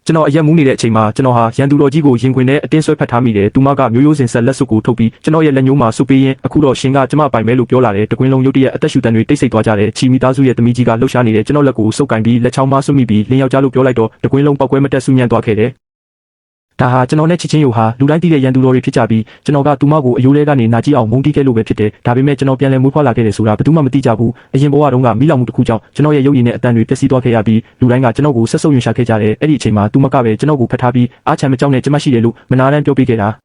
ကျွန်တော်အရက်မူးနေတဲ့အချိန်မှာကျွန်တော်ဟာရန်သူတော်ကြီးကိုရင်ခွင်ထဲအတင်းဆွဲဖက်ထားမိတယ်သူမကမျိုးရိုးစင်ဆက်လက်စွပ်ကိုထုတ်ပြီးကျွန်တော်ရဲ့လက်ညှိုးမှာစွပ်ပေးရင်းအခုတော့ရှင်ကကျမပိုင်ပဲလို့ပြောလာတယ်တကွင်းလုံးရုတ်တရက်အသက်ရှူတန်တွေတိတ်ဆိတ်သွားကြတယ်ချီမီသားစုရဲ့သမီးကြီးကလှုပ်ရှားနေတဲ့ကျွန်တော်လက်ကိုစုပ်ကင်ပြီးလက်ချောင်းမဆွတ်မိပြီးလင်းယောက်ျားလို့ပြောလိုက်တော့တကွင်းလုံးပောက်ကွဲမတက်ဆူညံ့သွားခဲ့တယ်ဒါဟာကျွန်တော်နဲ့ချစ်ချင်းယိုဟာလူတိုင်းသိတဲ့ရန်သူတော်တွေဖြစ်ကြပြီးကျွန်တော်ကသူမကိုအယိုးလဲကနေနာကြည့်အောင်မုန်းတီးခဲ့လို့ပဲဖြစ်တယ်ဒါပေမဲ့ကျွန်တော်ပြန်လည်မွေးဖွားလာခဲ့တယ်ဆိုတာဘယ်သူမှမသိကြဘူးအရင်ဘဝတုန်းကမိလောင်မှုတစ်ခုကြောင့်ကျွန်တော်ရဲ့ရုပ်ရည်နဲ့အတန်တွေပျက်စီးသွားခဲ့ရပြီးလူတိုင်းကကျွန်တော်ကိုဆက်ဆုပ်ယွန်ရှာခဲ့ကြတယ်အဲ့ဒီအချိန်မှာသူမကပဲကျွန်တော်ကိုဖက်ထားပြီးအားချမ်းမကြောက်နဲ့ကျမရှိတယ်လို့မနာတမ်းပြောပြခဲ့တ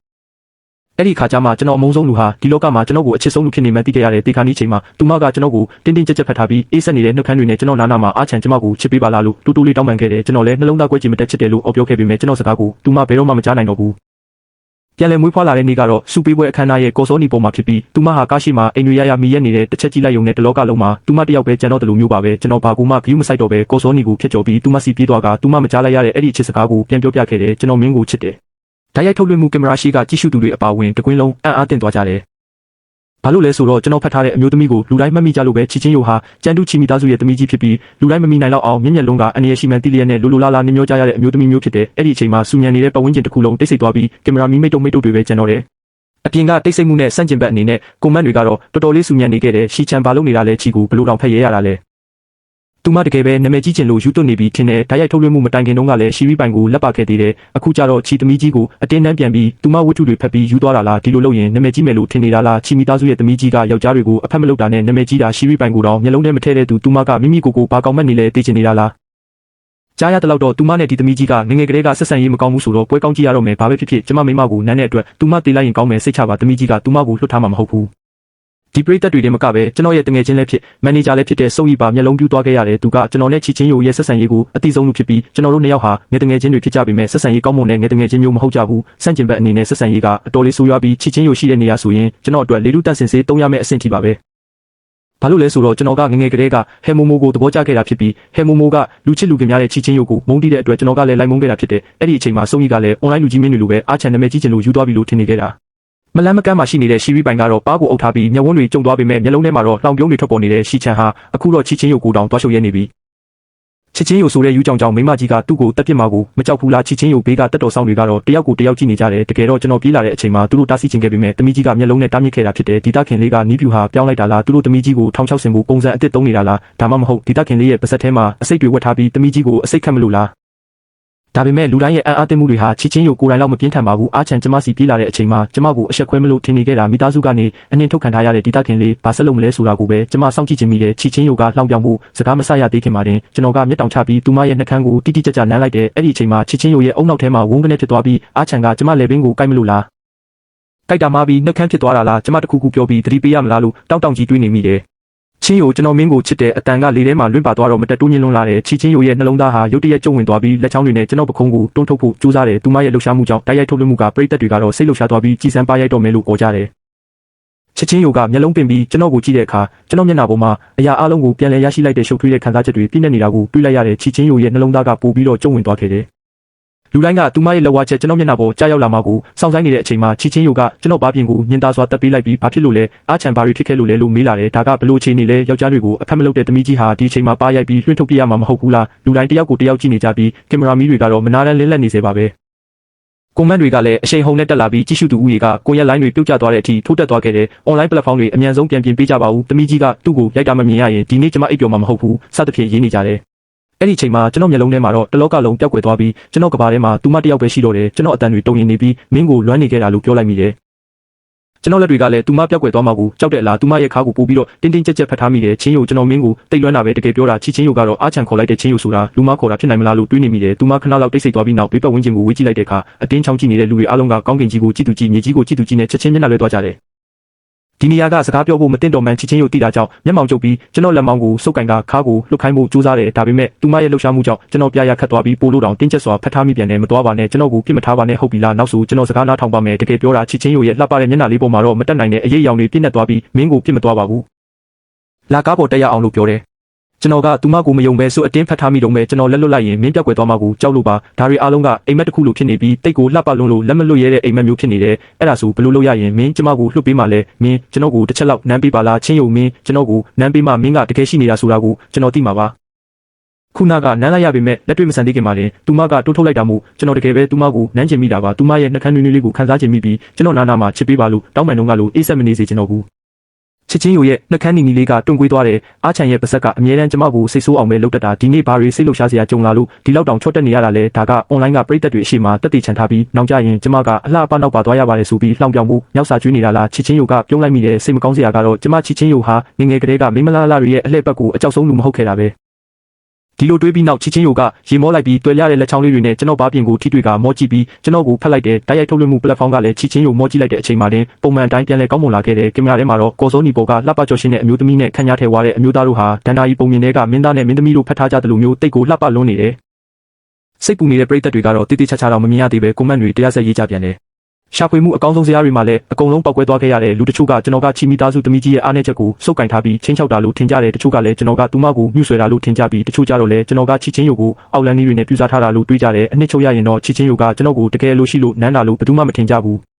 ာအဲ့ဒီခါကျမှကျွန်တော်အမုန်းဆုံးလူဟာဒီလောကမှာကျွန်တော်ကိုအချစ်ဆုံးလူဖြစ်နေမှသိခဲ့ရတဲ့တေခါနီးချိန်မှာသူမကကျွန်တော်ကိုတင်းတင်းကြပ်ကြပ်ဖက်ထားပြီးအေးဆက်နေတဲ့နှုတ်ခမ်းတွေနဲ့ကျွန်တော်နားနာမှာအားချမ်းကျွန်မကိုချစ်ပေးပါလားလို့တူတူလေးတောင်းပန်ခဲ့တယ်ကျွန်တော်လည်းနှလုံးသားကွဲကြည့်မတက်ချစ်တယ်လို့အော်ပြောခဲ့ပေမဲ့ကျွန်တော်စကားကိုသူမဘယ်တော့မှမကြားနိုင်တော့ဘူးပြန်လည်မွေးဖွားလာတဲ့နေ့ကတော့စူပေးပွဲအခမ်းအနားရဲ့ကော်စောနီပေါ်မှာဖြစ်ပြီးသူမဟာကားရှိမှာအိမ်တွေရမီရက်နေတဲ့တစ်ချက်ကြည့်လိုက်ရုံနဲ့တလောကလုံးမှာသူမတယောက်ပဲကြံတော့တယ်လို့မျိုးပါပဲကျွန်တော်ဘာကူမှဂယူးမဆိုင်တော့ပဲကော်စောနီကိုဖျက်ကျော်ပြီးသူမစီပြေးသွားကသူမမကြားလိုက်ရတဲ့အဲ့ဒီချစ်စကားကိုပြန်ပြောပြခဲ့တယ်ကျွန်တော်မင်းကိုချစ်တယ်ဓာတ်ရိုက်ထုတ်လွှင့်မှုကင်မရာရှိကကြည့်ရှုသူတွေအပါအဝင်တကွင်းလုံးအံ့အားသင့်သွားကြတယ်ဘာလို့လဲဆိုတော့ကျွန်တော်ဖတ်ထားတဲ့အမျိုးသမီးကိုလူတိုင်းမှတ်မိကြလို့ပဲချစ်ချင်းယိုဟာကြံတူချီမီသားစုရဲ့သမီးကြီးဖြစ်ပြီးလူတိုင်းမမိနိုင်တော့အောင်မျက်လုံးကအနည်းရှိမှန်တိလျက်နဲ့လိုလာနေမျိုးကြရတဲ့အမျိုးသမီးမျိုးဖြစ်တယ်အဲ့ဒီအချိန်မှာစူညံနေတဲ့ပတ်ဝန်းကျင်တစ်ခုလုံးတိတ်ဆိတ်သွားပြီးကင်မရာမီမိတ်တုံတွေပဲကျန်တော့တယ်အပြင်ကတိတ်ဆိတ်မှုနဲ့စန့်ကျင်ဘက်အနေနဲ့ကွန်မန့်တွေကတော့တော်တော်လေးစူညံနေခဲ့တယ်ရှီချန်ဘာလို့နေတာလဲချီကိုဘလို့တောင်ဖက်ရဲရတာလဲသူမတကယ်ပဲနာမည်ကြီးချင်လို့ယူသွနေပြီးထင်တယ်ဓာတ်ရိုက်ထုတ်လွှင့်မှုမတိုင်ခင်တုန်းကလည်းရှီရီပိုင်ကိုလက်ပါခဲ့သေးတယ်အခုကျတော့ချီသမီးကြီးကိုအတင်းတန်းပြန်ပြီးသူမဝတ္ထုတွေဖက်ပြီးယူသွားတာလားဒီလိုလုပ်ရင်နာမည်ကြီးမယ်လို့ထင်နေတာလားချီမီသားစုရဲ့သမီးကြီးကယောက်ျားတွေကိုအဖက်မလုပ်တာနဲ့နာမည်ကြီးတာရှီရီပိုင်ကိုတော့မျက်လုံးထဲမထည့်တဲ့သူမကမိမိကိုဘာကောင်းမှတ်နေလဲသိချင်နေတာလားကြားရတဲ့လောက်တော့သူမနဲ့ဒီသမီးကြီးကငငယ်ကလေးကဆက်ဆံရေးမကောင်းဘူးဆိုတော့ပွဲကောင်းကြည့်ရတော့မယ်ဘာပဲဖြစ်ဖြစ်ကျမမိမကိုနန်းတဲ့အတွက်သူမတေးလိုက်ရင်ကောင်းမယ်စိတ်ချပါသမီးကြီးကသူမကိုလွတ်ထားမှာမဟုတ်ဘူးဒီပရိသတ်တွေတည်းမကပဲကျွန်တော်ရဲ့တငယ်ချင်းလည်းဖြစ်မန်နေဂျာလည်းဖြစ်တဲ့စုပ်ရီပါမျက်လုံးပြူးသွားခဲ့ရတယ်သူကကျွန်တော်နဲ့ချီချင်းယိုရဲ့ဆက်ဆံရေးကိုအတိဆုံးလူဖြစ်ပြီးကျွန်တော်တို့နှစ်ယောက်ဟာငယ်တငယ်ချင်းတွေဖြစ်ကြပေမဲ့ဆက်ဆံရေးကောင်းမွန်တဲ့ငယ်တငယ်ချင်းမျိုးမဟုတ်ကြဘူးစန့်ကျင်ဘက်အနေနဲ့ဆက်ဆံရေးကအတော်လေးဆိုးရွားပြီးချီချင်းယိုရှိတဲ့နေရာဆိုရင်ကျွန်တော်အတွက်လေလူတန့်စင်စေးသုံးရမယ့်အဆင့်ထိပါပဲဘာလို့လဲဆိုတော့ကျွန်တော်ကငငယ်ကလေးကဟဲမိုမိုကိုသဘောကျခဲ့တာဖြစ်ပြီးဟဲမိုမိုကလူချစ်လူခင်များတဲ့ချီချင်းယိုကိုမုန်းတီးတဲ့အတွက်ကျွန်တော်ကလည်းလိုက်မုန်းခဲ့တာဖြစ်တယ်အဲ့ဒီအချိန်မှာစုံကြီးကလည်း online လူကြီးမင်းတွေလိုပဲအားချန်နာမည်ကြီးချင်လို့ယူသွားပြီလို့ထင်နေခဲ့တာမလန်းမကမ်းမှာရှိနေတဲ့ရှီရီပိုင်ကတော့ပါးကိုအုပ်ထားပြီးမျက်ဝန်းတွေကျုံသွားပေမဲ့မျက်လုံးထဲမှာတော့လောင်ပြုံးတွေထွက်ပေါ်နေတဲ့ရှီချန်ဟာအခုတော့ချီချင်းယိုကိုတောင်တွားရှုပ်ရဲနေပြီချစ်ချင်းယိုဆိုတဲ့ယူကြောင်မိမကြီးကသူ့ကိုတက်ပြစ်မှာကိုမကြောက်ဘူးလားချစ်ချင်းယိုဘေးကတက်တော်ဆောင်တွေကတော့တယောက်ကိုတယောက်ကြည့်နေကြတယ်တကယ်တော့ကျွန်တော်ပြေးလာတဲ့အချိန်မှာသူတို့တားဆီးချင်ခဲ့ပေမဲ့သမီးကြီးကမျက်လုံးနဲ့တားမြစ်ခဲ့တာဖြစ်တယ်ဒီတခင်လေးကနီးပြူဟာပြောင်းလိုက်တာလားသူတို့သမီးကြီးကိုထောင်ချောက်ဆင်ဖို့ပုံစံအစ်စ်သုံးနေတာလားဒါမှမဟုတ်ဒီတခင်လေးရဲ့ပါဇက်ထဲမှာအစိတ်တွေဝတ်ထားပြီးသမီးကြီးကိုအစိတ်ခတ်မလို့လားဒါပေမဲ့လူတိုင်းရဲ့အံ့အားသင့်မှုတွေဟာချစ်ချင်းယိုကိုယ်တိုင်လောက်မပြင်းထန်ပါဘူးအားချန်ကျမစီပြေးလာတဲ့အချိန်မှာကျမကိုအဆက်ခွဲမလို့ထင်နေခဲ့တာမိသားစုကနေအနှင်းထုတ်ခံထားရတဲ့ဒီတခင်လေးဘာဆက်လုပ်မလဲဆိုတာကိုပဲကျမစောင့်ကြည့်ချင်မိတယ်ချစ်ချင်းယိုကလှောင်ပြောင်မှုစကားမဆရသေးခင်မှာတင်ကျွန်တော်ကမျက်တောင်ချပြီးသူမရဲ့နှက်ခမ်းကိုတိတိကျကျနမ်းလိုက်တယ်အဲ့ဒီအချိန်မှာချစ်ချင်းယိုရဲ့အုံနောက်ထဲမှာဝုန်းကနေဖြစ်သွားပြီးအားချန်ကကျမလေပင်ကိုကိုက်မလို့လားကိုက်တာမှပြီးနှက်ခမ်းဖြစ်သွားတာလားကျမတခုခုပြောပြီးသတိပေးရမလားလို့တောင်းကြီးတွေးနေမိတယ်ချင်းယိုကျွန်တော်မင်းကိုချစ်တဲ့အတန်ကလေထဲမှာလွင့်ပါသွားတော့မတက်တိုးညင်းလွန်းလာတယ်ချီချင်းယိုရဲ့နှလုံးသားဟာရုတ်တရက်ကျုံဝင်သွားပြီးလက်ချောင်းတွေနဲ့ကျွန်တော်ပခုံးကိုတွန်းထုတ်ဖို့ကြိုးစားတယ်သူမရဲ့လှုပ်ရှားမှုကြောင့်တိုက်ရိုက်ထုတ်လွှင့်မှုကပရိသတ်တွေကတော့စိတ်လှုပ်ရှားသွားပြီးကြည်စမ်းပါရိုက်တော့မယ်လို့ပြောကြတယ်ချစ်ချင်းယိုကမျက်လုံးပင်ပြီးကျွန်တော်ကိုကြည့်တဲ့အခါကျွန်တော်မျက်နှာပေါ်မှာအရာအလုံးကိုပြန်လည်ရရှိလိုက်တဲ့ရှုပ်ထွေးတဲ့ခံစားချက်တွေပြည့်နေနေတာကိုတွေ့လိုက်ရတဲ့ချီချင်းယိုရဲ့နှလုံးသားကပိုပြီးတော့ကျုံဝင်သွားခဲ့တယ်လူတိုင်းကသူမရဲ့လက်ဝါးချက်ကျွန်တော်မျက်နှာပေါ်ကြားရောက်လာမှကိုစောင့်ဆိုင်းနေတဲ့အချိန်မှာချီချင်းယိုကကျွန်တော်ဘာပြင်ကိုညင်သားစွာတက်ပေးလိုက်ပြီးဘာဖြစ်လို့လဲအားချန်ဘာတွေဖြစ်ခဲ့လို့လဲလို့မေးလာတယ်ဒါကဘလို့အခြေအနေလဲယောက်ျားတွေကိုအဖက်မလုပ်တဲ့သမီးကြီးဟာဒီအချိန်မှာပါရိုက်ပြီးလွှင့်ထုတ်ပြရမှာမဟုတ်ဘူးလားလူတိုင်းတယောက်ကိုတယောက်ကြည့်နေကြပြီးကင်မရာမီတွေကတော့မနာတမ်းလင်းလက်နေစေပါပဲကွန်မန့်တွေကလည်းအရှိန်ဟုန်နဲ့တက်လာပြီးကြည့်ရှုသူဦးရေကကွန်ရက်လိုင်းတွေပြုတ်ကျသွားတဲ့အထိထိုးတက်သွားခဲ့တယ်။ online platform တွေအမြန်ဆုံးပြန်ပြင်ပေးကြပါဦး။သမီးကြီးကသူ့ကိုရိုက်တာမမြင်ရရင်ဒီနေ့ကျွန်မအိပ်ပျော်မှာမဟုတ်ဘူး။စသဖြင့်ရေးနေကြတယ်။အဲ့ဒီချိန်မှာကျွန်တော်မျက်လုံးထဲမှာတော့တလောကလုံးပျောက်ကွယ်သွားပြီးကျွန်တော်ကဘာထဲမှာသူမတယောက်ပဲရှိတော့တယ်။ကျွန်တော်အတန်တွေတုံရင်နေပြီးမင်းကိုလွမ်းနေခဲ့တာလို့ပြောလိုက်မိတယ်ကျွန်တော်လက်တွေကလည်းသူမပျောက်ကွယ်သွားမှကိုကြောက်တဲ့အလားသူမရဲ့ခါကိုပို့ပြီးတော့တင်းတင်းကြပ်ကြပ်ဖတ်ထားမိတယ်ချင်းယိုကျွန်တော်မင်းကိုတိတ်လွမ်းတာပဲတကယ်ပြောတာချီချင်းယိုကတော့အားချန်ခေါ်လိုက်တဲ့ချင်းယိုဆိုတာလူမခေါ်တာဖြစ်နိုင်မလားလို့တွေးနေမိတယ်သူမခဏလောက်တိတ်ဆိတ်သွားပြီးနောက်ဘေးပတ်ဝန်းကျင်ကိုဝေးကြည့်လိုက်တဲ့အခါအတင်းချောင်းကြည့်နေတဲ့လူတွေအားလုံးကကောင်းကင်ကြီးကိုကြည့်သူကြည့်မြေကြီးကိုကြည့်သူကြည့်နဲ့ချက်ချင်းမျက်နှာလွှဲသွားကြတယ်ဒီနေရာကစကားပြောဖို့မတင်တော်မှန်ချီချင်းယိုတိတာကြောင့်မျက်မှောင်ကျုပ်ပြီးကျွန်တော်လက်မောင်းကိုစုပ်ကင်ကခါကိုလှုပ်ခိုင်းဖို့ကြိုးစားတယ်ဒါပေမဲ့သူမရဲ့လှုပ်ရှားမှုကြောင့်ကျွန်တော်ပြရခတ်သွားပြီးပို့လို့တောင်တင်းကျပ်စွာဖတ်ထားမိပြန်တယ်မတော်ပါနဲ့ကျွန်တော်ကိုပြစ်မထားပါနဲ့ဟုတ်ပြီလားနောက်ဆိုကျွန်တော်စကားနားထောင်ပါမယ်တကယ်ပြောတာချီချင်းယိုရဲ့လှပတဲ့မျက်နှာလေးပေါ်မှာတော့မတက်နိုင်တဲ့အရေးအယောင်တွေပြည့်နေသွားပြီးမင်းကိုပြစ်မသွားပါဘူးလာကားပေါ်တက်ရအောင်လို့ပြောတယ်ကျွန်တော်ကသူမကိုမယုံပဲဆိုအတင်းဖတ်ထားမိတော့မယ်ကျွန်တော်လက်လွတ်လိုက်ရင်မင်းပြောက်ကွယ်သွားမှာကိုကြောက်လို့ပါဒါတွေအားလုံးကအိမ်မက်တစ်ခုလိုဖြစ်နေပြီးတိတ်ကိုလှပလွန်းလို့လက်မလွတ်ရဲတဲ့အိမ်မက်မျိုးဖြစ်နေတယ်အဲ့ဒါဆိုဘယ်လိုလုပ်ရရင်မင်းကျမကိုလွတ်ပေးမှလဲမင်းကျွန်တော်ကိုတစ်ချက်လောက်နမ်းပေးပါလားချင်းယုံမင်းကျွန်တော်ကိုနမ်းပေးမှမင်းကတကယ်ရှိနေတာဆိုတာကိုကျွန်တော်သိမှာပါခ ခုနကနမ်းလိုက်ရပေမဲ့လက်တွေ့မဆန်သေးခင်မှာတင်သူမကတိုးထုတ်လိုက်တာမို့ကျွန်တော်တကယ်ပဲသူမကိုနမ်းချင်မိတာပါသူမရဲ့နှကန်းနွေးနွေးလေးကိုခံစားချင်မိပြီးကျွန်တော်နာနာမှာချစ်ပေးပါလို့တောင်းပန်တော့ကလို့အေးဆက်မနေစေချင်တော့ဘူးချစ်ချင်းယိုရဲ့နှကန်းနီနီလေးကတွန့်ကွေးသွားတယ်အားချန်ရဲ့ပါဇက်ကအမြဲတမ်းကျမကိုစိတ်ဆိုးအောင်ပဲလုပ်တတ်တာဒီနေ့ဘာတွေစိတ်လှုပ်ရှားစရာကြုံလာလို့ဒီလောက်တောင်ချော့တက်နေရတာလဲဒါကအွန်လိုင်းကပရိသတ်တွေအရှိမတက်တည်ချန်ထားပြီးနောက်ကြရင်ကျမကအလှအပနောက်ပါသွားရပါတယ်ဆိုပြီးလှောင်ပြောင်မှုမြောက်စာကျွေးနေတာလားချစ်ချင်းယိုကပြုံးလိုက်မိတယ်စိတ်မကောင်းစရာကတော့ကျမချစ်ချင်းယိုဟာငငယ်ကလေးကမိမလာလာတွေရဲ့အလှည့်ပတ်ကိုအကြောက်ဆုံးလူမဟုတ်ခဲ့တာပဲဒီလိုတွေးပြီးနောက်ချစ်ချင်းယိုကရေမောလိုက်ပြီးတွေ့ရတဲ့လက်ချောင်းလေးတွေနဲ့ကျွန်တော်ဘာပြင်ကိုထိတွေ့ကမောကြည့်ပြီးကျွန်တော်ကိုဖတ်လိုက်တဲ့တိုက်ရိုက်ထုတ်လွှင့်မှု platform ကလည်းချစ်ချင်းယိုမောကြည့်လိုက်တဲ့အချိန်မှာတင်ပုံမှန်တိုင်းပြန်လဲကောင်းမွန်လာခဲ့တဲ့ကင်မရာထဲမှာတော့ကော်စောနီပေါ်ကလှပကြော်ရှင်းတဲ့အမျိုးသမီးနဲ့ခန့်ညားထဲဝါတဲ့အမျိုးသားတို့ဟာဒန်တာကြီးပုံမြင်တွေကမင်းသားနဲ့မင်းသမီးတို့ဖတ်ထားကြသလိုမျိုးတိတ်ကိုလှပလွန်းနေတယ်စိတ်ပူနေတဲ့ပရိသတ်တွေကတော့တိတိကျကျတော့မမြင်ရသေးပဲကွန်မန့်တွေတရားဆက်ရေးကြပြန်တယ်ရှာဖွေမှုအကောင်းဆုံးစရာတွေမှာလည်းအကုန်လုံးပောက်ကွဲသွားခဲ့ရတဲ့လူတချို့ကကျွန်တော်ကချီမီသားစုသမီးကြီးရဲ့အားနည်းချက်ကိုစုပ်ကင်ထားပြီးချင်းချောက်တာလို့ထင်ကြတယ်တချို့ကလည်းကျွန်တော်ကသူမကိုညှို့ဆွဲတာလို့ထင်ကြပြီးတချို့ကြတော့လည်းကျွန်တော်ကချီချင်းယိုကိုအောက်လန်နီးတွေနဲ့ပြူစားထားတာလို့တွေးကြတယ်အနှစ်ချုပ်ရရင်တော့ချီချင်းယိုကကျွန်တော်ကိုတကယ်လို့ရှိလို့နမ်းတာလို့ဘယ်သူမှမထင်ကြဘူ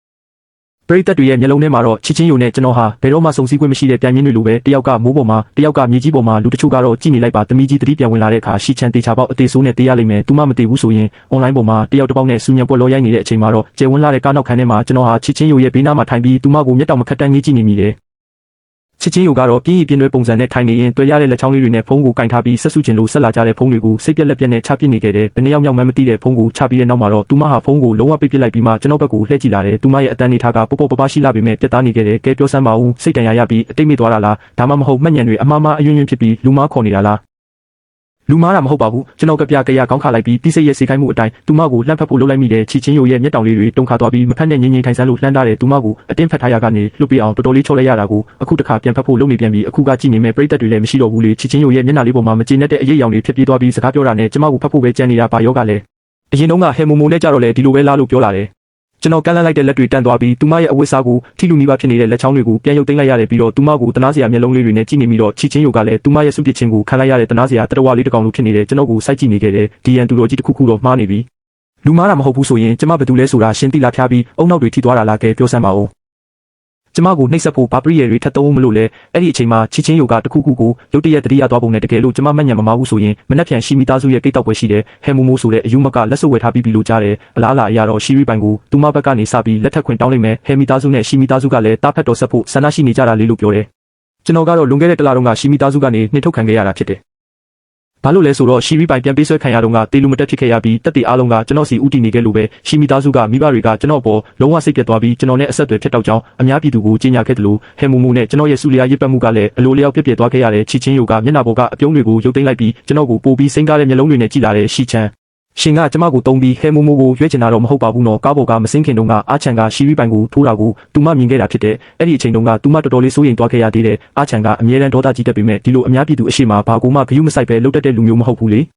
းပရိသတ်တွေရဲ့မျက်လုံးထဲမှာတော့ချစ်ချင်းယိုနဲ့ကျွန်တော်ဟာဘယ်တော့မှစုံစည်းခွင့်မရှိတဲ့ပြန်ရင်းတွေလိုပဲတယောက်ကမိုးပေါ်မှာတယောက်ကမြေကြီးပေါ်မှာလူတချို့ကတော့ကြည်နေလိုက်ပါသမီးကြီးတတိပြန်ဝင်လာတဲ့အခါရှီချန်တေချာပေါက်အသေးဆိုးနဲ့တေးရလိမ့်မယ်သူမှမတေးဘူးဆိုရင်အွန်လိုင်းပေါ်မှာတယောက်တစ်ပေါက်နဲ့စူညံပွက်လောရိုက်နေတဲ့အချိန်မှာတော့ကျယ်ဝန်းလာတဲ့ကားနောက်ခန်းထဲမှာကျွန်တော်ဟာချစ်ချင်းယိုရဲ့ဘေးနားမှာထိုင်ပြီးသူမကိုမျက်တောင်မခတ်တန်းငေးကြည့်နေမိတယ်ချစ်ချင်းယိုကတော့ပြင်းရပြင်းတွဲပုံစံနဲ့ထိုင်နေရင်တွေ့ရတဲ့လက်ချောင်းလေးတွေနဲ့ဖုန်းကိုကင်ထားပြီးဆက်စုချင်လို့ဆက်လာကြတဲ့ဖုန်းတွေကိုစိတ်ပြက်လက်ပြက်နဲ့ချပစ်နေခဲ့တယ်။ဘယ်နှယောက်မှမသိတဲ့ဖုန်းကိုချပြီးတဲ့နောက်မှာတော့သူမဟာဖုန်းကိုလုံးဝပိတ်ပစ်လိုက်ပြီးမှကျွန်တော်ဘက်ကိုလှည့်ကြည့်လာတယ်။သူမရဲ့အတန်းနေထားကပေါ့ပေါ့ပပရှိလာပေမဲ့ပြတ်သားနေခဲ့တယ်။ကဲပြောစမ်းပါဦးစိတ်တန်ရာရပြီးအတိတ်မိသွားတာလားဒါမှမဟုတ်မှတ်ညံတွေအမှားမှားအယွင်းယွင်းဖြစ်ပြီးလူမားခေါ်နေတာလားလူမားတာမဟုတ်ပါဘူးကျွန်တော်ကပြကြရခေါင်းခါလိုက်ပြီးတိစိတ်ရဲ့စေခိုင်းမှုအတိုင်းသူမကိုလှမ်းဖက်ဖို့လုပ်လိုက်မိတယ်ချီချင်းယိုရဲ့မျက်တောင်လေးတွေတုံခါသွားပြီးမဖက်နဲ့ငင်းငင်းထိုင်ဆန်းလို့လှမ်းထားတယ်သူမကိုအတင်းဖက်ထားရကနေလွတ်ပြအောင်တော်တော်လေးချောလိုက်ရတာကိုအခုတခါပြန်ဖက်ဖို့လုပ်နေပြန်ပြီးအခုကကြည့်နေမဲ့ပရိသတ်တွေလည်းမရှိတော့ဘူးလေချီချင်းယိုရဲ့မျက်နှာလေးပေါ်မှာမကျေနပ်တဲ့အရေးအယောင်တွေဖြစ်ပြေးသွားပြီးစကားပြောတာနဲ့ကျမကိုဖက်ဖို့ပဲကြံနေတာဘာယောကလည်းအရင်တုန်းကဟဲမိုမိုနဲ့ကြတော့လေဒီလိုပဲလားလို့ပြောလာတယ်ကျွန်တော်ကန့်လန့်လိုက်တဲ့လက်တွေတန့်သွားပြီးသူမရဲ့အဝတ်စားကိုထိလူနီးပါးဖြစ်နေတဲ့လက်ချောင်းတွေကိုပြန်ရုပ်သိမ်းလိုက်ရတယ်ပြီးတော့သူမကိုတနာစရာမျက်လုံးလေးတွေနဲ့ကြည့်နေပြီးတော့ချီချင်းယိုကလည်းသူမရဲ့စွန့်ပစ်ခြင်းကိုခံလိုက်ရတဲ့တနာစရာတရဝလေးတစ်ကောင်လိုဖြစ်နေတယ်ကျွန်တော်ကိုစိုက်ကြည့်နေခဲ့တယ်ဒီရန်သူတော်ကြီးတစ်ခုခုတော့မှားနေပြီလူမားတာမဟုတ်ဘူးဆိုရင်ကျမဘယ်သူလဲဆိုတာရှင်းသိလားဖျားပြီးအုံနောက်တွေထိသွားတာလားကဲပြောစမ်းပါဦးကျမကိုနှိပ်စက်ဖို့ဘာပရိယေတွေထပ်သုံးမလို့လဲအဲ့ဒီအချိန်မှာချီချင်းယိုကတခုခုကိုရုတ်တရက်တတိယသွားပုံနဲ့တကယ်လို့ကျမမညံမမဘူးဆိုရင်မနှက်ဖြန်ရှိမိသားစုရဲ့ကိတ်တောက်ပွဲရှိတယ်ဟဲမိုမိုဆိုတဲ့အယူမကလက်စုပ်ဝယ်ထားပြီးလို့ကြားတယ်အလားအလာအရာတော့ရှီရီပိုင်ကိုသူမဘက်ကနေစပြီးလက်ထက်ခွင့်တောင်းလိုက်မယ်ဟဲမိသားစုနဲ့ရှီမိသားစုကလည်းတားဖက်တော်ဆက်ဖို့ဆန္ဒရှိနေကြတာလေးလို့ပြောတယ်ကျွန်တော်ကတော့လွန်ခဲ့တဲ့တလတုန်းကရှီမိသားစုကနေနှင်ထုတ်ခံခဲ့ရတာဖြစ်တယ်ဘာလို့လဲဆိုတော့ရှီရီပိုင်ပြန်ပေးဆွဲခံရတော့ကတေလူမတက်ဖြစ်ခဲ့ရပြီးတက်တေအားလုံးကကျွန်တော်စီဥတီနေခဲ့လို့ပဲရှီမီသားစုကမိဘတွေကကျွန်တော်ပေါ်လုံးဝစိတ်ပြတ်သွားပြီးကျွန်တော်နဲ့အဆက်အသွယ်ဖြစ်တော့ကြောင်းအများပြည်သူကိုကြေညာခဲ့တယ်လို့ဟဲမူမူနဲ့ကျွန်တော်ရဲ့စုလျာရစ်ပတ်မှုကလည်းအလိုလျောက်ပြည့်သွားခဲ့ရတဲ့ချီချင်းယိုကမျက်နှာပေါ်ကအပြုံးတွေကိုရုပ်သိမ်းလိုက်ပြီးကျွန်တော်ကိုပို့ပြီးစိမ့်ကားတဲ့မျက်လုံးတွေနဲ့ကြည့်လာတဲ့ရှီချန်ရှင်ကကျမကိုတုံးပြီးဟဲမိုမိုကိုရွေးချင်တာတော့မဟုတ်ပါဘူးနော်ကားပေါ်ကမစင်းခင်တုန်းကအာချန်ကရှီရီပိုင်ကိုထိုးတာကိုသူမမြင်ခဲ့တာဖြစ်တဲ့အဲ့ဒီအချိန်တုန်းကသူမတော်တော်လေးစိုးရိမ်သွားခဲ့ရသေးတယ်အာချန်ကအမြဲတမ်းဒေါသကြီးတက်ပေမဲ့ဒီလိုအများပြည်သူအရှိမဘာကူမှဂယုမဆိုင်ပဲလှုပ်တတ်တဲ့လူမျိုးမဟုတ်ဘူးလေ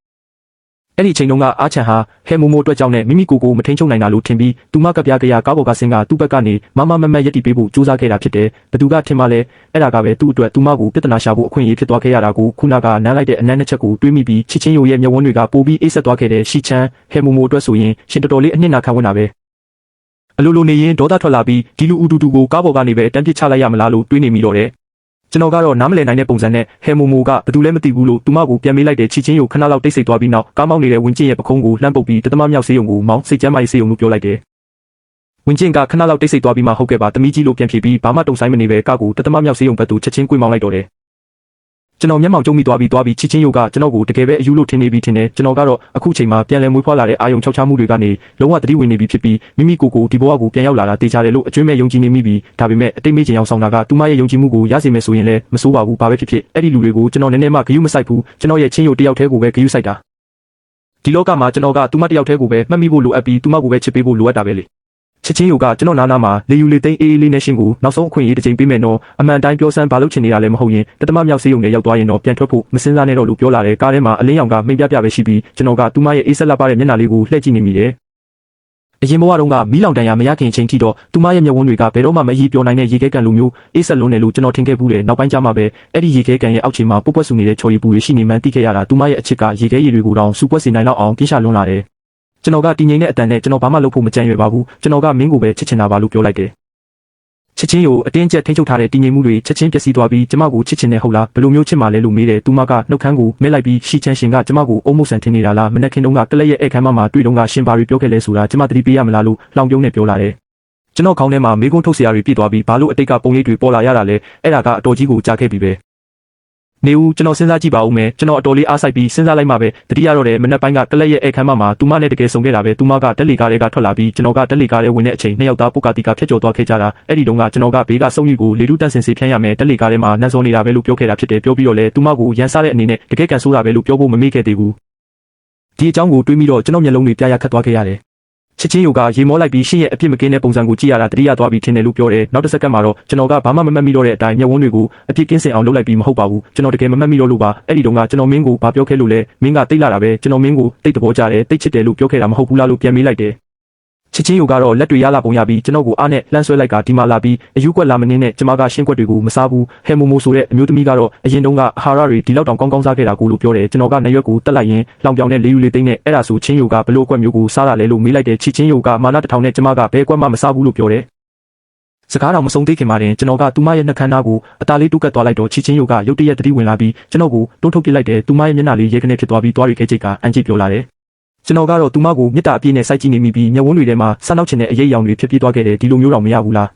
အဲ့ဒီအချိန်တုန်းကအာချန်ဟာဟဲမိုမိုအတွက်ကြောင့်နဲ့မိမိကိုမထိန်ချုပ်နိုင်တာလို့ထင်ပြီးသူမကပြကြရကားပေါ်ကဆင်းကသူ့ဘက်ကနေမမမရက်တီပေးဖို့ကြိုးစားခဲ့တာဖြစ်တယ်ဘသူကထင်မှလဲအဲ့ဒါကပဲသူ့အတွက်သူမကိုပြဿနာရှာဖို့အခွင့်အရေးဖြစ်သွားခဲ့ရတာကိုခုနကနမ်းလိုက်တဲ့အနမ်းနှစ်ချက်ကိုတွေးမိပြီးချစ်ချင်းယိုရဲ့မျက်ဝန်းတွေကပိုပြီးအိတ်ဆက်သွားခဲ့တဲ့ရှီချန်ဟဲမိုမိုအတွက်ဆိုရင်ရှင်တော်တော်လေးအနှစ်နာခံဝင်တာပဲအလိုလိုနေရင်ဒေါသထွက်လာပြီးဒီလူအူတူတူကိုကားပေါ်ကနေပဲတန်းပစ်ချလိုက်ရမလားလို့တွေးနေမိတော့တယ်ကျွန်တော်ကတော့နားမလည်နိုင်တဲ့ပုံစံနဲ့ဟဲမိုမိုကဘယ်သူလဲမသိဘူးလို့သူမကိုပြန်မေးလိုက်တဲ့ချီချင်းယိုခဏလောက်တိတ်ဆိတ်သွားပြီးနောက်ကားမောင်းနေတဲ့ဝင်းကျင်ရဲ့ပခုံးကိုလှမ်းပုတ်ပြီးတသမမြောက်ဆေးရုံကိုမောင်းစိတ်ကျမ်းမာရေးဆေးရုံလို့ပြောလိုက်တယ်ဝင်းကျင်ကခဏလောက်တိတ်ဆိတ်သွားပြီးမှဟုတ်ကဲ့ပါသမီးကြီးလို့ပြန်ဖြေပြီးဘာမှတုံဆိုင်မနေပဲကားကိုတသမမြောက်ဆေးရုံဘက်သို့ချက်ချင်းကွေးမောင်းလိုက်တော့တယ်ကျွန်တော်မျက်မှောင်ကျုံမိသွားပြီးချီချင်းယိုကကျွန်တော်ကိုတကယ်ပဲအယူလို့ထင်နေပြီးထင်တယ်ကျွန်တော်ကတော့အခုချိန်မှာပြန်လည်မွေးဖွားလာတဲ့အာယုံချောက်ချမှုတွေကနေလုံးဝသတိဝင်နေပြီးဖြစ်ပြီးမိမိကိုယ်ဒီဘဝကိုပြန်ရောက်လာတာတေချာတယ်လို့အကျွမ်းမဲ့ယုံကြည်နေမိပြီးဒါပေမဲ့အတိတ်မေ့ချင်အောင်ဆောင်တာကသူမရဲ့ယုံကြည်မှုကိုရစေမယ်ဆိုရင်လည်းမဆိုးပါဘူးဘာပဲဖြစ်ဖြစ်အဲ့ဒီလူတွေကိုကျွန်တော်နည်းနည်းမှဂယုမဆိုင်ဘူးကျွန်တော်ရဲ့ချင်းယိုတယောက်တည်းကိုပဲဂယုဆိုင်တာဒီလောကမှာကျွန်တော်ကသူမတယောက်တည်းကိုပဲမှတ်မိဖို့လိုအပ်ပြီးသူမကိုပဲချစ်ပေးဖို့လိုအပ်တာပဲလေချစ်ချင်းယိုကကျွန်တော်နားမှာလေယူလေသိန်းအေးအေးလေးနဲ့ရှင်ကိုနောက်ဆုံးအခွင့်အရေးတစ်ချိန်ပေးမယ်နော်အမှန်တိုင်းပြောစမ်းဘာလို့ချင်နေတာလဲမဟုတ်ရင်တသမမြောက်ဆေးရုံနဲ့ရောက်သွားရင်တော့ပြန်ထွက်ဖို့မစင်စားနဲ့တော့လို့ပြောလာတယ်ကားထဲမှာအလင်းရောင်ကမိမ့်ပြပဲရှိပြီးကျွန်တော်ကသူမရဲ့အေးဆက်လက်ပါတဲ့မျက်နှာလေးကိုလှည့်ကြည့်နေမိတယ်အရင်ဘဝတုန်းကမီးလောင်တန်ရာမရခင်အချိန်ထိတော့သူမရဲ့မျက်ဝန်းတွေကဘယ်တော့မှမအေးပြောနိုင်တဲ့ရေခဲကန်လိုမျိုးအေးဆက်လွန်းတယ်လို့ကျွန်တော်ထင်ခဲ့ဘူးတယ်နောက်ပိုင်းကျမှပဲအဲ့ဒီရေခဲကန်ရဲ့အောက်ခြေမှာပုတ်ပွက်ဆူနေတဲ့ချော်ရည်ပူတွေရှိနေမှန်းသိခဲ့ရတာသူမရဲ့အချစ်ကရေခဲရည်တွေကိုတောင်စူပွက်စေနိုင်တော့အောင်ပြင်းရှာလွန်းလာတယ်ကျွန်တော်ကတည်ငြိမ်တဲ့အတန်နဲ့ကျွန်တော်ဘာမှလုပ်ဖို့မကြံရွယ်ပါဘူးကျွန်တော်ကမင်းကိုပဲချစ်ချင်တာပါလို့ပြောလိုက်တယ် ချစ်ချင်းကိုအတင်းကျပ်ထိန်းချုပ်ထားတဲ့တည်ငြိမ်မှုတွေချက်ချင်းပျက်စီးသွားပြီးကျမကိုချစ်ချင်တယ်ဟုတ်လားဘယ်လိုမျိုးချစ်မှလဲလို့မေးတယ်သူမကနှုတ်ခမ်းကိုမဲလိုက်ပြီးရှီချန်ရှင်ကကျမကိုအုံမုတ်ဆန်ထင်နေတာလားမနက်ခင်းတုန်းကကလက်ရဲ့အခမ်းမှာတွေ့တုန်းကရှင်ဘာတွေပြောခဲ့လဲဆိုတာကျမသတိပေးရမလားလို့လောင်ပြုံးနဲ့ပြောလာတယ်ကျွန်တော်ခေါင်းထဲမှာမေးခွန်းထုတ်စရာတွေပြည့်သွားပြီးဘာလို့အတိတ်ကပုံရိပ်တွေပေါ်လာရတာလဲအဲ့ဒါကအတော်ကြီးကိုကြားခဲ့ပြီပဲနေဦးကျွန်တော်စဉ်းစားကြည့်ပါဦးမယ်ကျွန်တော်အတော်လေးအားစိုက်ပြီးစဉ်းစားလိုက်မှပဲတတိယတော့တယ်မနက်ပိုင်းကကလက်ရဲ့အခမ်းမှာသူမနဲ့တကယ်ဆုံခဲ့တာပဲသူမကတက်လီကားတွေကထွက်လာပြီးကျွန်တော်ကတက်လီကားတွေဝင်တဲ့အချိန်နှစ်ယောက်သားပုတ်ကာတီကဖြတ်ကျော်သွားခဲ့ကြတာအဲ့ဒီတုန်းကကျွန်တော်ကဘေးကစုံယူကိုလေထုတန့်စင်စေဖြန်းရမယ်တက်လီကားတွေမှာနှံစောနေတာပဲလို့ပြောခဲ့တာဖြစ်တယ်ပြောပြီးတော့လဲသူမကိုရန်စားတဲ့အနေနဲ့တကယ်ကန်ဆိုးတာပဲလို့ပြောဖို့မမေ့ခဲ့သေးဘူးဒီအကြောင်းကိုတွေးပြီးတော့ကျွန်တော်မျက်လုံးတွေပြရခတ်သွားခဲ့ရတယ်ချစ်ချင်းယိုကရေမောလိုက်ပြီးရှင့်ရဲ့အပြစ်မကင်းတဲ့ပုံစံကိုကြည့်ရတာတတိယသွားပြီးထင်တယ်လို့ပြောတယ်နောက်တစ်စက္ကန့်မှာတော့ကျွန်တော်ကဘာမှမမှတ်မိတော့တဲ့အတိုင်းမျက်ဝန်းတွေကိုအပြစ်ကင်းစင်အောင်လုပ်လိုက်ပြီးမဟုတ်ပါဘူးကျွန်တော်တကယ်မမှတ်မိတော့လို့ပါအဲ့ဒီတုန်းကကျွန်တော်မင်းကိုဘာပြောခဲ့လို့လဲမင်းကတိတ်လာတာပဲကျွန်တော်မင်းကိုတိတ်သဘောကျတယ်တိတ်ချစ်တယ်လို့ပြောခဲ့တာမဟုတ်ဘူးလားလို့ပြန်မေးလိုက်တယ်ချစ်ချင်းယိုကတော့လက်တွေရလာပုံရပြီးကျွန်တော်ကိုအားနဲ့လှမ်းဆွဲလိုက်ကဒီမှာလာပြီးအယူကွက်လာမင်းနဲ့ကျမကရှင်းကွက်တွေကိုမစားဘူးဟဲမိုမိုဆိုတဲ့အမျိုးသမီးကတော့အရင်တုန်းကအဟာရတွေဒီလောက်တောင်ကောင်းကောင်းစားခဲ့တာကိုလို့ပြောတယ်ကျွန်တော်ကနေရွက်ကိုတက်လိုက်ရင်လောင်ပြောင်နဲ့လေးယူလေးသိမ့်နဲ့အဲ့ဒါဆိုချင်းယိုကဘလို့ကွက်မျိုးကိုစားတာလဲလို့မေးလိုက်တယ်ချစ်ချင်းယိုကမာနတစ်ထောင်နဲ့ကျမကဘဲကွက်မှမစားဘူးလို့ပြောတယ်စကားတော်မဆုံးသေးခင်မှာတင်ကျွန်တော်ကသူမရဲ့နှက်ခမ်းသားကိုအသားလေးတူးကတ်သွားလိုက်တော့ချစ်ချင်းယိုကရုတ်တရက်တတိဝင်လာပြီးကျွန်တော်ကိုတွန်းထုတ်ပစ်လိုက်တယ်သူမရဲ့မျက်နှာလေးရဲကနေဖြစ်သွားပြီးသွားရီခဲချိတ်ကအန်ချိတ်ပြောလာတယ်ကျွန်တော်ကတော့သူမကိုမြစ်တာအပြည့်နဲ့စိုက်ကြည့်နေမိပြီးမျက်ဝန်းတွေထဲမှာဆန်းနောက်ချင်တဲ့အရေးအယောင်တွေဖြစ်ပြေးသွားခဲ့တယ်ဒီလိုမျိုးတော့မရဘူးလာ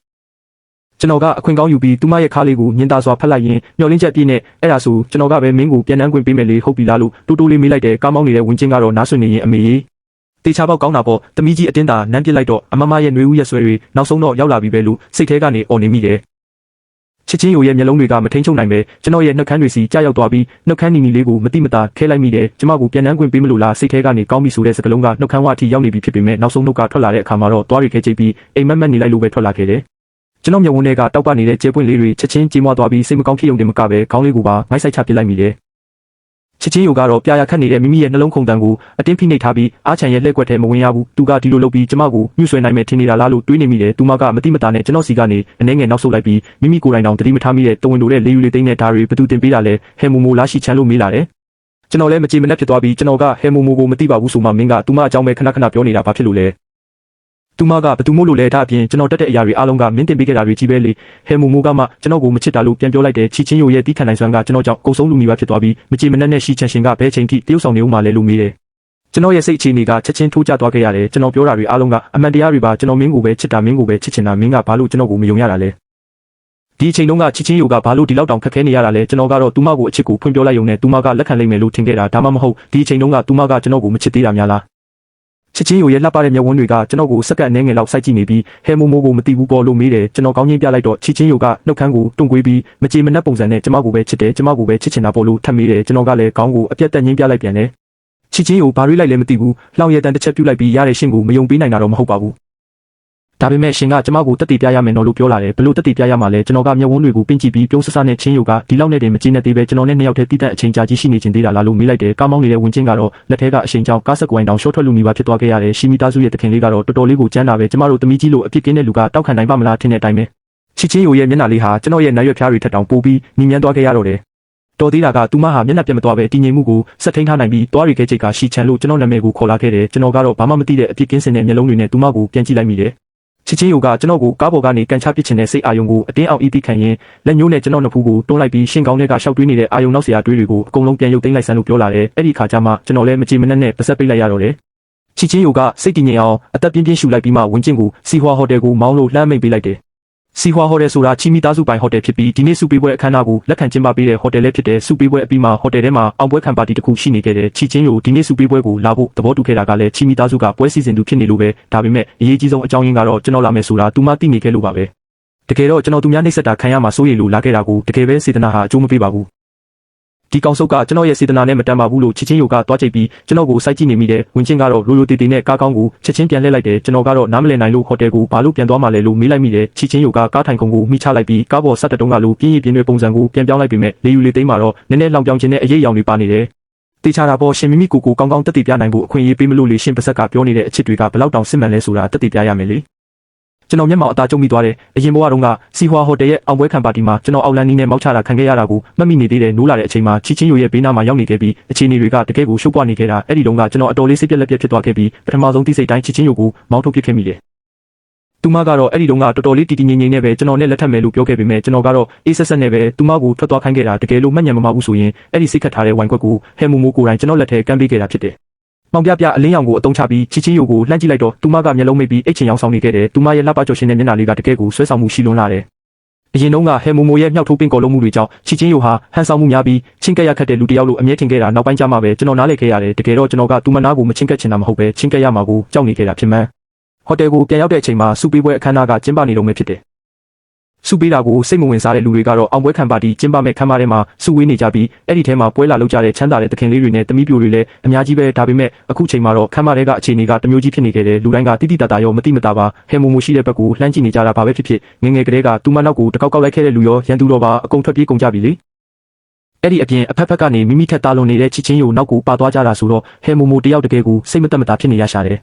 းကျွန်တော်ကအခွင့်ကောင်းယူပြီးသူမရဲ့ခါးလေးကိုညင်သာစွာဖတ်လိုက်ရင်မျောလင်းချက်ပြည့်နဲ့အဲ့ဒါဆိုကျွန်တော်ကပဲမင်းကိုပြန်နှမ်းခွင့်ပေးမယ်လေဟုတ်ပြီလားလို့တိုးတိုးလေးမေးလိုက်တယ်ကားမောင်းနေတဲ့ဝင်းချင်းကတော့နားဆွနေရင်အမေတေချာပေါက်ကောင်းတာပေါ့တမီးကြီးအတင်းတာနမ်းပစ်လိုက်တော့အမမရဲ့နှွေးဦးရက်ဆွဲတွေနောက်ဆုံးတော့ရောက်လာပြီပဲလို့စိတ်ထဲကနေအော်နေမိတယ်ချစ်ချင်းယိုရဲ့မျက်လုံးတွေကမထိန်ချုပ်နိုင်ပဲကျွန်တော်ရဲ့နှုတ်ခမ်းတွေစီကြားရောက်သွားပြီးနှုတ်ခမ်းနီနီလေးကိုမတိမတာခဲလိုက်မိတယ်ကျမကိုပြန်နှမ်းခွင့်ပေးမလို့လားစိတ်ထဲကနေကောင်းပြီဆိုတဲ့စကားလုံးကနှုတ်ခမ်းဝအထိရောက်နေပြီဖြစ်ပေမဲ့နောက်ဆုံးနှုတ်ကထွက်လာတဲ့အခါမှာတော့သွားရီခဲချိတ်ပြီးအိမ်မက်မက်နေလိုက်လို့ပဲထွက်လာခဲ့တယ်ကျွန်တော်မျက်ဝန်းထဲကတောက်ပနေတဲ့ကျဲပွင့်လေးတွေချက်ချင်းကြေးမွားသွားပြီးစိတ်မကောင်းဖြစ်ုံတင်မကပဲခေါင်းလေးကိုပါငိုက်ဆိုင်ချပစ်လိုက်မိတယ်ချစ်ချင်းယိုကတော့ပြာရခတ်နေတဲ့မိမိရဲ့နှလုံးခုန်တန်ကိုအတင်းဖိနှိပ်ထားပြီးအားချန်ရဲ့လှည့်ကွက်ထဲမဝင်ရဘူးသူကဒီလိုလုပ်ပြီးကျမကိုညှို့ဆွဲနိုင်မယ်ထင်နေတာလားလို့တွေးနေမိတယ်သူမကမတိမတာနဲ့ကျွန်တော်စီကနေအနေငယ်နောက်ဆုတ်လိုက်ပြီးမိမိကိုယ်တိုင်တောင်တတိမထားမိတဲ့တဝင်တို့တဲ့လေးယူလေးသိန်းနဲ့ဓာတ်တွေဘသူတင်ပေးတာလဲဟဲမိုမိုလားရှိချမ်းလို့မေးလာတယ်ကျွန်တော်လည်းမကြည်မနှက်ဖြစ်သွားပြီးကျွန်တော်ကဟဲမိုမိုကိုမသိပါဘူးဆိုမှမင်းကသူမအကြောင်းပဲခဏခဏပြောနေတာဘာဖြစ်လို့လဲသူမကဘသူမို့လို့လဲဒါအပြင်ကျွန်တော်တက်တဲ့အရာတွေအားလုံးကမင်းတင်ပေးခဲ့တာတွေကြီးပဲလေဟဲမိုမိုကမှကျွန်တော်ကိုမချစ်တာလို့ပြန်ပြောလိုက်တယ်ချီချင်းယိုရဲ့တီးခံနိုင်စွမ်းကကျွန်တော်ကြောင့်ကုံဆုံးလူမီပါဖြစ်သွားပြီးမကြည်မနှက်နဲ့ရှိချန်ရှင်ကဘဲချိန်ထိတရုတ်ဆောင်နေဦးမှလဲလို့မေးတယ်ကျွန်တော်ရဲ့စိတ်အခြေအနေကချက်ချင်းထိုးကျသွားခဲ့ရတယ်ကျွန်တော်ပြောတာတွေအားလုံးကအမှန်တရားတွေပါကျွန်တော်မင်းကိုပဲချစ်တာမင်းကိုပဲချစ်ချင်တာမင်းကဘာလို့ကျွန်တော်ကိုမယုံရတာလဲဒီအချိန်တုန်းကချစ်ချင်းယိုကဘာလို့ဒီလောက်တောင်ခက်ခဲနေရတာလဲကျွန်တော်ကတော့သူမကိုအချစ်ကိုဖွင့်ပြောလိုက်ရုံနဲ့သူမကလက်ခံလိုက်မယ်လို့ထင်ခဲ့တာဒါမှမဟုတ်ဒီအချိန်တုန်းကသူမကကျွန်တော်ကိုမချစ်သေးတာများလားချစ်ချင်းယိုရဲ့လှပတဲ့မျက်ဝန်းတွေကကျွန်တော်ကိုစက္ကန့်အနည်းငယ်လောက်စိုက်ကြည့်နေပြီးဟဲမိုမိုကိုမသိဘူးပေါ်လို့မေးတယ်ကျွန်တော်ကောင်းချင်းပြလိုက်တော့ချစ်ချင်းယိုကနှုတ်ခမ်းကိုတွန့်ကွေးပြီးမကြေမနက်ပုံစံနဲ့ကျွန်မကိုပဲချစ်တယ်ကျွန်မကိုပဲချစ်ချင်တာပေါ်လို့ထပ်မေးတယ်ကျွန်တော်ကလည်းခေါင်းကိုအပြတ်တက်ငင်းပြလိုက်ပြန်တယ်ချစ်ချင်းယိုဘာတွေးလိုက်လဲမသိဘူးလှောင်ရည်တန်တစ်ချက်ပြုတ်လိုက်ပြီးရတဲ့ရှင်ကိုမယုံပေးနိုင်တာတော့မဟုတ်ပါဘူးဒါပေမဲ့ရှင်ကကျွန်မကိုတက်တည်ပြရမယ်နော်လို့ပြောလာတယ်ဘလို့တက်တည်ပြရမှာလဲကျွန်တော်ကမျက်ဝန်းတွေကိုပင့်ကြည့်ပြီးပြုံးဆဆနဲ့ချင်းယိုကဒီလောက်နဲ့တည်းမကြည့်နဲ့သေးပဲကျွန်တော်နဲ့နှစ်ယောက်တည်းတိတက်အချိန်ကြာကြီးရှိနေခြင်းသေးတာလားလို့မေးလိုက်တယ်ကားမောင်းနေတဲ့ဝင်ချင်းကတော့လက်ထဲကအချိန်ကြောင်းကားဆက်ကွိုင်းတောင်ရှော့ထွက်လူမီပါဖြစ်သွားခဲ့ရတယ်ရှီမီသားစုရဲ့တခင်လေးကတော့တော်တော်လေးကိုကြမ်းတာပဲကျမတို့သမီးကြီးလိုအပြစ်ကင်းတဲ့လူကတောက်ခံနိုင်ပါမလားထင်တဲ့အတိုင်းပဲချစ်ချင်းယိုရဲ့မျက်နှာလေးဟာကျွန်တော်ရဲ့နာရွက်ဖျားတွေထက်တောင်ပိုပြီးညှဉ်းညမ်းသွားခဲ့ရတော့တယ်တော်သေးတာကသူမဟာမျက်နှာပြတ်မသွားပဲတည်ငြိမ်မှုကိုစက်ထိန်ထားနိုင်ပြီးသွားရီခဲချိတ်ကရှီချန်လို့ကျွန်တော်နာမည်ကိုခေါ်လာခဲ့တယ်ကျွန်တော်ကတော့ဘာမှမသိတဲ့အပြစ်ကင်းစင်တဲ့မျက်လုံးတွေနဲ့သူမကိုပြန်ကြည့်လိုက်မိတယ်ချစ်ချင်းယိုကကျွန်တော်ကိုကားပေါ်ကနေကန်ချပစ်ချင်တဲ့စိတ်အာယုံကိုအတင်းအောင်အီးတီးခံရင်လက်ညှိုးနဲ့ကျွန်တော်နှစ်ဖူးကိုတွန်းလိုက်ပြီးရှင်းကောင်းတဲ့ကရှောက်တွေးနေတဲ့အာယုံနောက်ဆရာတွေးတွေကိုအကုန်လုံးပြန်ရုပ်သိမ်းလိုက်ဆန်းလို့ပြောလာတယ်အဲ့ဒီခါကျမှကျွန်တော်လည်းမကြည်မနှက်နဲ့ပါဆက်ပိတ်လိုက်ရတော့တယ်ချစ်ချင်းယိုကစိတ်တည်ငြိမ်အောင်အသက်ပြင်းပြင်းရှူလိုက်ပြီးမှဝင်းကျင်ကိုစီဟွာဟိုတယ်ကိုမောင်းလို့လှမ်းမိတ်ပေးလိုက်တယ်စီဟွာဟိုတယ်ဆိုတာချီမီသားစုပိုင်ဟိုတယ်ဖြစ်ပြီးဒီနေ့စုပေးပွဲအခမ်းအနားကိုလက်ခံကျင်းပပေးတဲ့ဟိုတယ်လည်းဖြစ်တဲ့စုပေးပွဲအပြီးမှာဟိုတယ်ထဲမှာအောင်ပွဲခံပါတီတစ်ခုရှိနေခဲ့တယ်ချီချင်းယိုဒီနေ့စုပေးပွဲကိုလာဖို့သဘောတူခဲ့တာကလည်းချီမီသားစုကပွဲစီစဉ်သူဖြစ်နေလို့ပဲဒါပေမဲ့အရေးကြီးဆုံးအကြောင်းရင်းကတော့ကျွန်တော်လာမယ်ဆိုတာသူမသိနေခဲ့လို့ပါပဲတကယ်တော့ကျွန်တော်သူများနှိပ်စက်တာခံရမှာစိုးရိမ်လို့လာခဲ့တာကိုတကယ်ပဲစေတနာဟာအကျိုးမပေးပါဘူးဒီကောင်စုပ်ကကျွန်တော်ရဲ့စေတနာနဲ့မတန်ပါဘူးလို့ချစ်ချင်းယိုကတွားကြိတ်ပြီးကျွန်တော်ကိုစိုက်ကြည့်နေမိတယ်ဝင်ချင်းကတော့ရိုရိုတေတေနဲ့ကားကောင်းကိုချက်ချင်းပြန်လှည့်လိုက်တယ်ကျွန်တော်ကတော့နားမလည်နိုင်လို့ဟိုတယ်ကိုဘာလို့ပြန်သွားမှလဲလို့မေးလိုက်မိတယ်ချစ်ချင်းယိုကကားထိုင်ခုံကိုမိချလိုက်ပြီးကားပေါ်ဆက်တဲ့တုံးကလို့ပြင်းရပြင်းတွေပုံစံကိုပြန်ပြောင်းလိုက်ပြီးမဲ့လေယူလေးသိမ်းမှာတော့နည်းနည်းလောင်ပြောင်ခြင်းနဲ့အရေးအယောင်တွေပါနေတယ်တေချာတာပေါ်ရှင်မိမိကိုကောင်းကောင်းတက်တည်ပြနိုင်ဖို့အခွင့်အရေးပေးမလို့လေရှင်ပါဆက်ကပြောနေတဲ့အချစ်တွေကဘလောက်တောင်စစ်မှန်လဲဆိုတာတက်တည်ပြရမယ်လေကျွန်တော်မျက်မှောင်အသားကျုံမိသွားတယ်အရင်ဘဝတုန်းကစီဟွာဟိုတယ်ရဲ့အောင်ပွဲခံပါတီမှာကျွန်တော်အောက်လန်နီနဲ့မောက်ချတာခံခဲ့ရတာကိုမှတ်မိနေသေးတယ်နိုးလာတဲ့အချိန်မှာချီချင်းယိုရဲ့ဘေးနားမှာရောက်နေခဲ့ပြီးအခြေအနေတွေကတကယ်ကိုရှုပ်ပွားနေခဲ့တာအဲ့ဒီတုန်းကကျွန်တော်အတော်လေးစိတ်ပြက်လက်ပြက်ဖြစ်သွားခဲ့ပြီးပထမဆုံးတိစိတ်တိုင်းချီချင်းယိုကိုမောင်းထုတ်ပစ်ခဲ့မိတယ်သူ သူမကတော့အဲ့ဒီတုန်းကတော်တော်လေးတီတီငိမ့်ငိမ့်နဲ့ပဲကျွန်တော်နဲ့လက်ထပ်မယ်လို့ပြောခဲ့ပေမဲ့ကျွန်တော်ကတော့အေးဆက်ဆက်နဲ့ပဲသူမကိုထွက်သွားခိုင်းခဲ့တာတကယ်လို့မှတ်ဉာဏ်မမှဘူးဆိုရင်အဲ့ဒီစိတ်ခတ်ထားတဲ့ဝိုင်ခွက်ကိုဟဲမိုမိုကိုယ်တိုင်ကျွန်တော်လက်ထဲကမ်းပေးခဲ့တာဖြစ်တယ်။မောင်ပြပြအလင်းရောင်ကိုအတုံးချပြီးချီချင်းယိုကိုလှမ်းကြည့်လိုက်တော့သူမကမျက်လုံးမိတ်ပြီးအိတ်ချင်ရောင်ဆောင်နေခဲ့တယ်။သူမရဲ့လှပကြော်ရှင်တဲ့မျက်နှာလေးကတကယ်ကိုဆွဲဆောင်မှုရှိလွန်းလာတယ်။အရင်တုန်းကဟဲမိုမိုရဲ့မြောက်ထိုးပင်ကော်လုံးမှုတွေကြောင့်ချီချင်းယိုဟာဟန်ဆောင်မှုများပြီးချင်းကက်ရခတ်တဲ့လူတစ်ယောက်လိုအမြဲထင်ခဲ့တာနောက်ပိုင်းကျမှပဲကျွန်တော်နားလည်ခဲ့ရတယ်။တကယ်တော့ကျွန်တော်ကသူမနာကိုမချင်းကက်ချင်တာမဟုတ်ပဲချင်းကက်ရမှာကိုကြောက်နေခဲ့တာဖြစ်မှန်းဟိုတယ်ကိုပြန်ရောက်တဲ့အချိန်မှာစုပေးပွဲအခမ်းအနားကကျင်းပနေတော့မှဖြစ်တယ်။စုပေးတာကိုစိတ်မဝင်စားတဲ့လူတွေကတော့အောင်ပွဲခံပါတီကျင်းပမဲ့ခမ်းမထဲမှာစုဝေးနေကြပြီးအဲ့ဒီထဲမှာပွဲလာလုပ်ကြတဲ့ချမ်းသာတဲ့သခင်လေးတွေနဲ့တမိပြိုတွေလည်းအများကြီးပဲဒါပေမဲ့အခုချိန်မှာတော့ခမ်းမထဲကအခြေအနေကတမျိုးကြီးဖြစ်နေခဲ့တယ်လူတိုင်းကတိတိတတ်တာရောမတိမတာပါဟဲမိုမိုရှိတဲ့ဘက်ကိုလှမ်းကြည့်နေကြတာဘာပဲဖြစ်ဖြစ်ငငယ်ကလေးကသူမနောက်ကိုတကောက်ကောက်လိုက်ခဲ့တဲ့လူရောရန်သူတော်ပါအကုန်ထွက်ပြေးကုန်ကြပြီလေအဲ့ဒီအပြင်အဖက်ဖက်ကနေမိမိထက်တာလွန်နေတဲ့ချစ်ချင်းယိုနောက်ကိုပါသွားကြတာဆိုတော့ဟဲမိုမိုတယောက်တကယ်ကိုစိတ်မသက်မသာဖြစ်နေရရှာတ